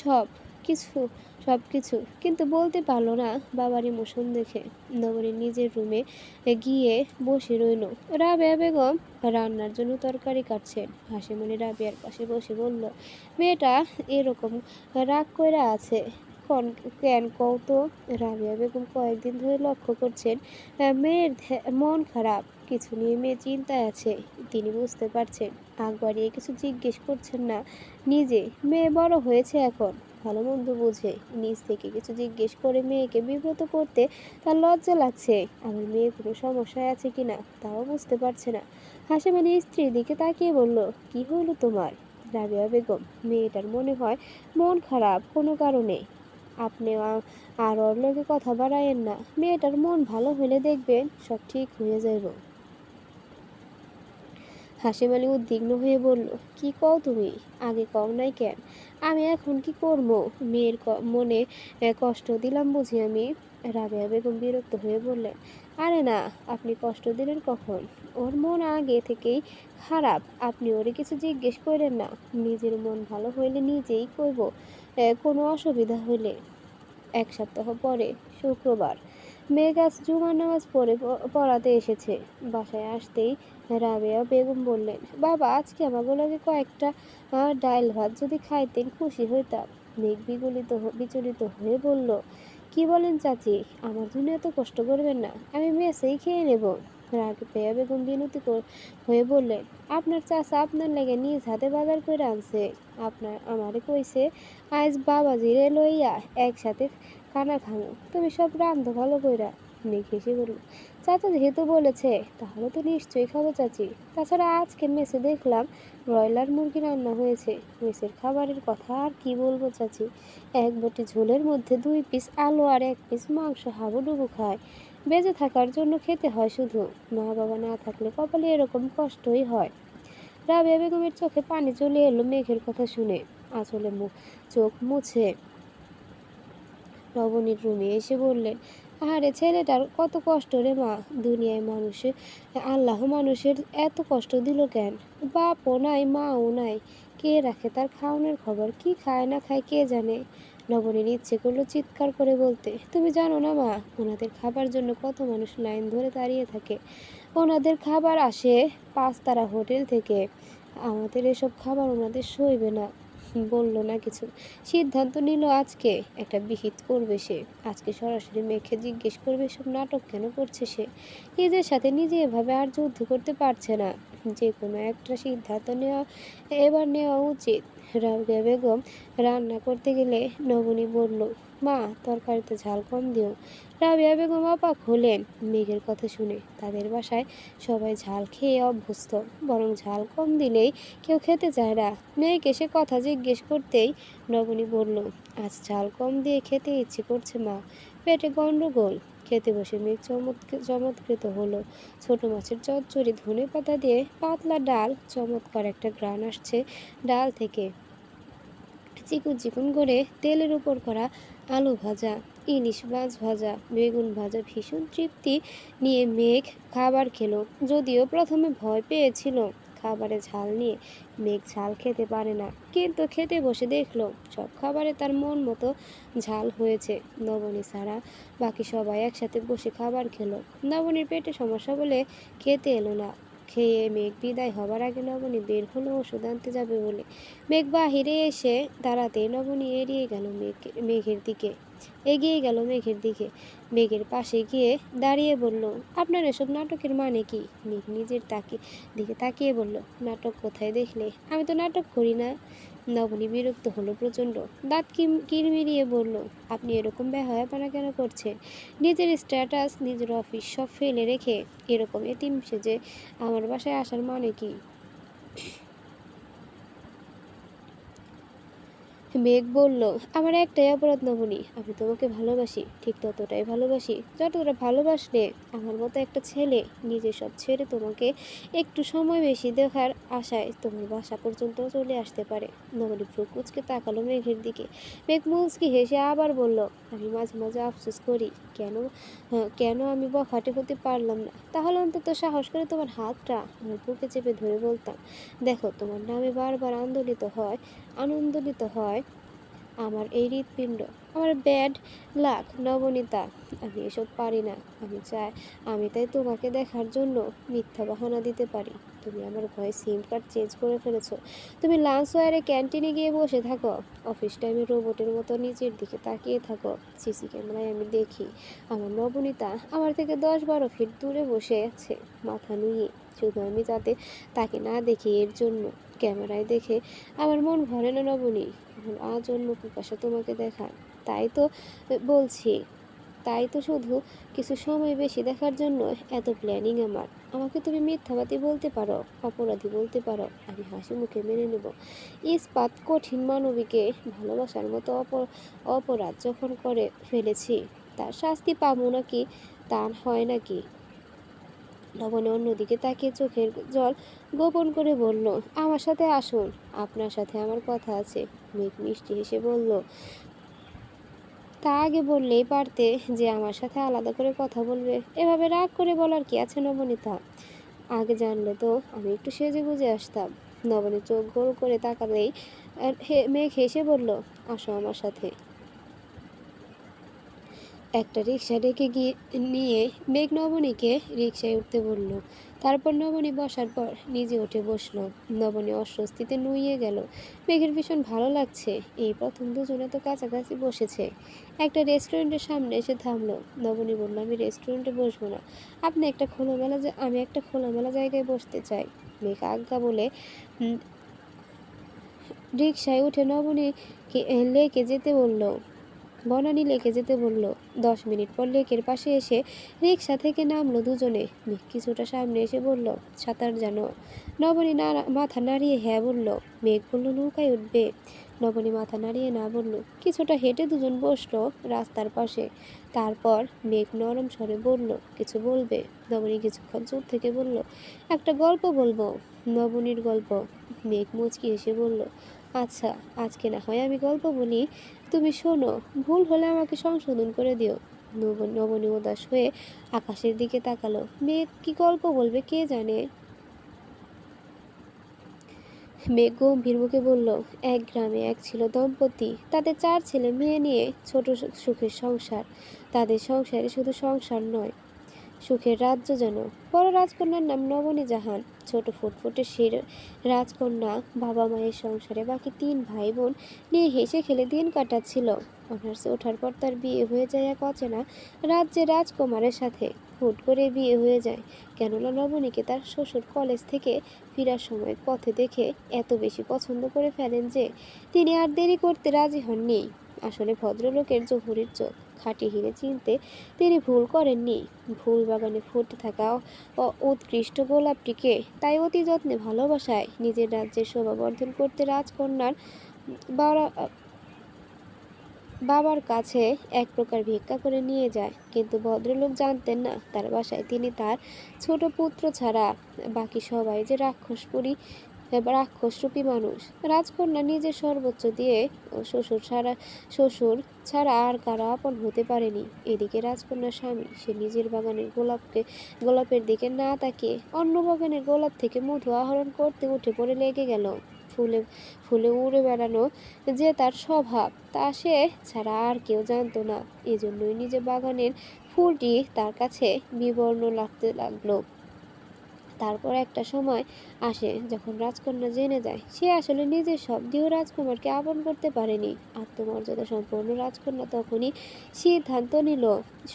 সব কিছু সব কিছু, কিন্তু বলতে পারলো না বাবার ইমোশন দেখে। নবনী নিজের রুমে গিয়ে বসে রইল। রাবেয়া বেগম রান্নার জন্য তরকারি কাটছেন। হাসিম আলী রাবেয়ার পাশে বসে বলল, মেয়েটা এরকম রাগ কইরা আছে কেন কও তো? রাবেয়া বেগম কয়েকদিন ধরে লক্ষ্য করছেন মেয়ের মন খারাপ, কিছু নিয়ে মেয়ে চিন্তায় আছে। তিনি বুঝতে পারছেন, আগ বাড়িয়ে কিছু জিজ্ঞেস করছেন না। নিজে মেয়ে বড় হয়েছে এখন, ভালো মন্দ বুঝে। নিজ থেকে কিছু জিজ্ঞেস করে মেয়েকে বিব্রত করতে তার লজ্জা লাগছে। আমার মেয়ে কোনো সমস্যায় আছে কিনা তাও বুঝতে পারছে না। হাসিম আলী স্ত্রীর দিকে তাকিয়ে বলল, কি হইল তোমার? রাবেয়া বেগম, মেয়েটার মনে হয় মন খারাপ কোনো কারণে। আপনি আর ওর লগে কথা বাড়ায়েন না। মেয়েটার মন ভালো হলে দেখবেন সব ঠিক হয়ে যাইব। হাসিম আলী উদ্বিগ্ন হয়ে বলল, কি কও তুমি? আগে কও নাই কেন? আমি এখন কি করব? মেয়ের মনে কষ্ট দিলাম বুঝি আমি? রাবেয়া বেগম বিরক্ত হয়ে বললেন, আরে না, আপনি কষ্ট দিলেন কখন? ওর মন আগে থেকেই খারাপ, আপনি ওরে কিছু জিজ্ঞেস করেন না। নিজের মন ভালো হইলে নিজেই কইব। কোনো অসুবিধা হইলে। এক সপ্তাহ পরে শুক্রবার মেঘ আজ জুমার নামাজ পড়াতে এসেছে। বাসায় আসতেই রাবেয়া বেগম বললেন, বাবা আজকে আমাকে লগে কয়েকটা ডাইল ভাত যদি খাইতেন খুশি হইতাম। মেঘ বিচলিত হয়ে বলল, কি বলেন চাচি, আমার জন্য এত কষ্ট করবেন না, আমি মেসেই খেয়ে নেব। রাবেয়া বেগম হয়ে বললেন, আপনার চাচা আপনার লেগে নিজ হাতে বাজার করে আনছে। আমারে কইছে আজ বাবাজিরে লইয়া একসাথে খানা খামু, তুমি সব রান্ধো ভালো কইরা। মেঘ হেসে বলল, চাচা যেহেতু বলেছে তাহলে তো নিশ্চয়ই খাবো চাচি। তাছাড়া আজকে মেসে দেখলাম ব্রয়লার মুরগি রান্না হয়েছে। মেসের খাবারের কথা আর কি বলবো চাচি, এক বটি ঝোলের মধ্যে 2 পিস আলু আর 1 পিস মাংস হাবুডুবু খায়। বেঁচে থাকার জন্য খেতে হয় শুধু, মা বাবা না থাকলে কপালে এরকম কষ্টই হয়। রাবেয়া বেগমের চোখে পানি চলে এলো মেঘের কথা শুনে। আসলে চোখ মুছে নবনীর রুমে এসে বললেন, আরে ছেলেটার কত কষ্ট রে মা। দুনিয়ায় মানুষের আল্লাহ মানুষের এত কষ্ট দিল কেন? বাপও নাই, মাও নাই, কে রাখে তার খাওয়ানোর খবর? কি খায় না খায় কে জানে। নবনীর ইচ্ছে করলো চিৎকার করে বলতে, তুমি জানো না মা, ওনাদের খাবার জন্য কত মানুষ লাইন ধরে দাঁড়িয়ে থাকে। ওনাদের খাবার আসে 5 তারা হোটেল থেকে। আমাদের এসব খাবার ওনাদের সইবে না। বলল না কিছু, সিদ্ধান্ত নিল আজকে একটা বিহিত করবে সে। আজকে সরাসরি মেয়েকে জিজ্ঞেস করবে সব নাটক কেন করছে সে। নিজের সাথে নিজে এভাবে আর যুদ্ধ করতে পারছে না। যে কোনো একটা সিদ্ধান্ত এবার নেওয়া উচিত। রাবেয়া বেগম রান্না করতে গেলে নবনী বলল, মা তরকারিতে ঝাল কম দিও। রাবেয়া বেগম অবাক হলেন মেঘের কথা শুনে। তাদের বাসায় সবাই ঝাল খেয়ে অভ্যস্ত, বরং ঝাল কম দিলেই কেউ খেতে চায় না। মেয়েকে সে কথা জিজ্ঞেস করতেই নবনী বলল, আজ ঝাল কম দিয়ে খেতে ইচ্ছে করছে মা, পেটে গন্ডগোল। খেতে বসে মেঘ চমৎকৃত হলো। ছোট মাছের চচ্চড়ি, ধনেপাতা দিয়ে পাতলা ডাল, চমৎকার একটা ঘ্রাণ আসছে ডাল থেকে। চিকুন চিকুন করে তেলের উপর করা আলু ভাজা, ইলিশ মাছ ভাজা, বেগুন ভাজা। ভীষণ তৃপ্তি নিয়ে মেঘ খাবার খেলো। যদিও প্রথমে ভয় পেয়েছিল খাবারে ঝাল নিয়ে। মেঘ ঝাল খেতে পারে না, কিন্তু খেতে বসে দেখলো সব খাবারে তার মন মতো ঝাল হয়েছে। নবনী ছাড়া বাকি সবাই একসাথে বসে খাবার খেলো। নবনীর পেটে সমস্যা বলে খেতে এলো না। খেয়ে মেঘ বিদায় হবার আগে নবনী বের হলো ওষুধ আনতে যাবে বলে। মেঘ বাহিরে এসে দাঁড়াতেই নবনী এগিয়ে গেল মেঘের দিকে। মেঘের পাশে গিয়ে দাঁড়িয়ে বলল, আপনার এসব নাটকের মানে কি? মেঘ নিজের দিকে তাকিয়ে বলল, নাটক কোথায় দেখলে? আমি তো নাটক করি না। নবনী বিরক্ত হলো প্রচণ্ড। দাঁত কিরমিরিয়ে বলল, আপনি এরকম বেহায়াপনা কেন করছেন? নিজের স্ট্যাটাস, নিজের অফিস সব ফেলে রেখে এরকম এতিম সেজে আমার বাসায় আসার মানে কি? মেঘ বলল, আমার একটাই অপরাধ নবনী, আমি তোমাকে ভালোবাসি, ঠিক ততটাই ভালোবাসি যতটা ভালোবাসলে আমার মতো একটা ছেলে নিজের সব ছেড়ে তোমাকে একটু সময় বেশি দেখার আশায় তোমার বাসা পর্যন্ত চলে আসতে পারে। নবনী ভ্রু কুঁচকে তাকালো মেঘের দিকে। মেঘ মুচকি হেসে আবার বলল, আমি মাঝে মাঝে আফসোস করি, কেন আমি বখাটে হতে পারলাম না। তাহলে অন্তত সাহস করে তোমার হাতটা আমার বুকে চেপে ধরে বলতাম, দেখো তোমার নামে বারবার আনন্দিত হয় আমার এই হৃৎপিণ্ড। আমার ব্যাড লাক নবনীতা, আমি এসব পারি না। আমি তাই তোমাকে দেখার জন্য মিথ্যা বাহানা দিতে পারি। তুমি আমার ভয়ে সিম কার্ড চেঞ্জ করে ফেলেছো। তুমি লাঞ্চ ওয়ারে ক্যান্টিনে গিয়ে বসে থাকো। অফিস টাইমে রোবটের মতো নিচের দিকে তাকিয়ে থাকো। সিসি ক্যামেরায় আমি দেখি আমার নবনীতা আমার থেকে 10-12 ফিট দূরে বসে আছে, মাথা নুয়ে। শুধু আমি যাতে তাকে না দেখি এর জন্য। ক্যামেরায় দেখে আমার মন ভরে না নবনী। আমার আজন্ম পিপাসা তোমাকে দেখার। তাই তো বলছি, তাই তো শুধু কিছু সময় বেশি দেখার জন্য এত প্ল্যানিং আমার। আমাকে তুমি মিথ্যাবাদী বলতে পারো, অপরাধী বলতে পারো, আমি হাসি মুখে মেনে নেব। ইস্পাত কঠিন মানবীকে ভালোবাসার মতো অপরাধ যখন করে ফেলেছি, তার শাস্তি পাবো নাকি? তা হয় নাকি? লবণে অন্যদিকে তাকিয়ে চোখের জল গোপন করে বলল, আমার সাথে আসুন, আপনার সাথে আমার কথা আছে। মেঘ মিষ্টি হেসে বলল, তা আগে বললেই পারতে যে আমার সাথে আলাদা করে কথা বলবে। এভাবে রাগ করে বলার কি আছে নবনীতা? আগে জানলে তো আমি একটু সেজে গুজে আসতাম। নবনী চোখ গোল করে তাকালেই মেঘ হেসে বলল, আসো আমার সাথে। একটা রিক্সা ডেকে নিয়ে মেঘ নবনীকে রিক্সায় উঠতে বলল। তারপর নবনী বসার পর নিজে উঠে বসলো। নবনী অস্বস্তিতে নুয়ে গেল। মেঘের ভীষণ ভালো লাগছে, এই প্রথম দুজনে তো কাছাকাছি বসেছে। একটা রেস্টুরেন্টের সামনে এসে থামলো। নবনী বলল, আমি রেস্টুরেন্টে বসবো না, আমি একটা খোলামেলা জায়গায় বসতে চাই। মেঘ আজ্ঞা বলে রিক্সায় উঠে নবনীকে লেকে যেতে বলল। বনানী লেকে যেতে বলল। 10 মিনিট পর লেকের পাশে এসে রিক্সা থেকে নামলো দুজনে। মেঘ কিছুটা সামনে এসে বলল, সাঁতার জানো? নবনী মাথা নাড়িয়ে হ্যাঁ বলল। মেঘ বলল, নৌকায় উঠবে? নবনী মাথা নাড়িয়ে না বলল। কিছুটা হেঁটে দুজন বসলো রাস্তার পাশে। তারপর মেঘ নরম স্বরে বলল, কিছু বলবে? নবনী কিছুক্ষণ চুপ থেকে বলল, একটা গল্প বলবো। নবনীর গল্প? মেঘ মুচকি হেসে বলল, আচ্ছা, আজকে না হয় আমি গল্প বলি, তুমি শোনো, ভুল হলে আমাকে সংশোধন করে দিও। নবনী উদাস হয়ে আকাশের দিকে তাকালো। মেঘ কি গল্প বলবে কে জানে। মেঘ গম্ভীর মুখে বলল, এক গ্রামে এক ছিল দম্পতি, তাদের 4 ছেলে মেয়ে নিয়ে ছোট সুখের সংসার। তাদের সংসারে শুধু সংসার নয়, সুখের রাজ্য যেন। বড় রাজকন্যার নাম নবনী জাহান। ছোট ফুটফুটে সেই রাজকন্যা বাবা মায়ের সংসারে বাকি 3 ভাই বোন নিয়ে হেসে খেলে দিন কাটাচ্ছিল। অনার্সে ওঠার পর তার বিয়ে হয়ে যায় এক অচেনা রাজ্যের রাজকুমারের সাথে। হুট করে বিয়ে হয়ে যায়, কেননা নবনীকে তার শ্বশুর কলেজ থেকে ফেরার সময় পথে দেখে এত বেশি পছন্দ করে ফেলেন যে তিনি আর দেরি করতে রাজি হননি। আসলে ভদ্রলোকের জহুরির চোখ, খাঁটি হিরে চিনতে তিনি ভুল করেননি। ফুল বাগানে ফুটে থাকা উৎকৃষ্ট গোলাপটিকে তাই অতি যত্নে ভালোবাসায় নিজের রাজ্যের শোভা বর্ধন করতে রাজকন্যার বাবা বাবার কাছে এক প্রকার ভিক্ষা করে নিয়ে যায়। কিন্তু ভদ্রলোক জানতেন না তার বাসায় তিনি তার ছোট পুত্র ছাড়া বাকি সবাই যে রাক্ষসরূপী মানুষ। রাজকন্যা নিজের সর্বোচ্চ দিয়ে শ্বশুর ছাড়া আর কারো আপন হতে পারেনি। এদিকে রাজকন্যার স্বামী, সে নিজের বাগানের গোলাপের দিকে না তাকিয়ে অন্য বাগানের গোলাপ থেকে মধু আহরণ করতে উঠে পড়ে লেগে গেল। ফুলে ফুলে উড়ে বেড়ানো যে তার স্বভাব, তা সে ছাড়া আর কেউ জানতো না। এজন্যই নিজের বাগানের ফুলটি তার কাছে বিবর্ণ লাগতে লাগলো। তারপর একটা সময় আসে যখন রাজকন্যা জেনে যায় সে আসলে নিজের সব দিয়ে রাজকুমারকে আপন করতে পারেনি। আত্মমর্যাদা সম্পন্ন রাজকন্যা তখনই সিদ্ধান্ত নিল,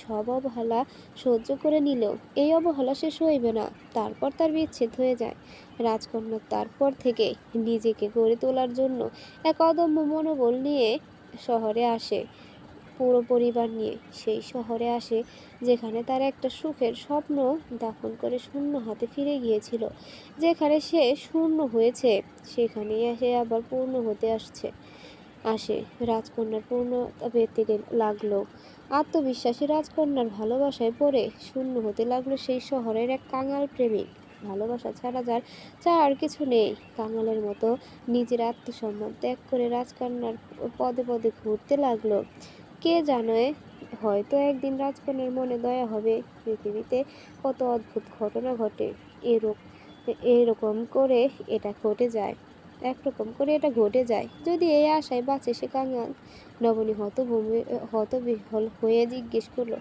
সব অবহেলা সহ্য করে নিলেও এই অবহেলা সে সইবে না। তারপর তার বিচ্ছেদ হয়ে যায়। রাজকন্যা তারপর থেকে নিজেকে গড়ে তোলার জন্য এক অদম্য মনোবল নিয়ে শহরে আসে। পুরো পরিবার নিয়ে সেই শহরে আসে যেখানে তার একটা সুখের স্বপ্ন দাফন করে শূন্য হাতে ফিরে গিয়েছিল। যেখানে সে শূন্য হয়েছে সেখানেই সে আবার পূর্ণ হতে আসে। রাজকন্যার পূর্ণতা পেতে লাগলো। আত্মবিশ্বাসী রাজকন্যার ভালোবাসায় পড়ে শূন্য হতে লাগলো সেই শহরের এক কাঙাল প্রেমিক। ভালোবাসা ছাড়া যার আর কিছু নেই। কাঙালের মতো নিজের আত্মসম্মান ত্যাগ করে রাজকন্যার পদে পদে ঘুরতে লাগলো। কে জানে, হয়তো একদিন রাজকন্যার মনে দয়া হবে। পৃথিবীতে কত অদ্ভুত ঘটনা ঘটে। এরকম এরকম করে এটা ঘটে যায় একরকম করে এটা ঘটে যায় যদি এই আশায় বাঁচে সে কাঙাল। নবনী হতবিহ্বল হয়ে জিজ্ঞেস করলো,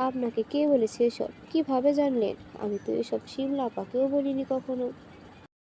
আপনাকে কে বলেছে এসব? কিভাবে জানলেন? আমি তো এসব শিমলা আপাকেও বলিনি কখনো।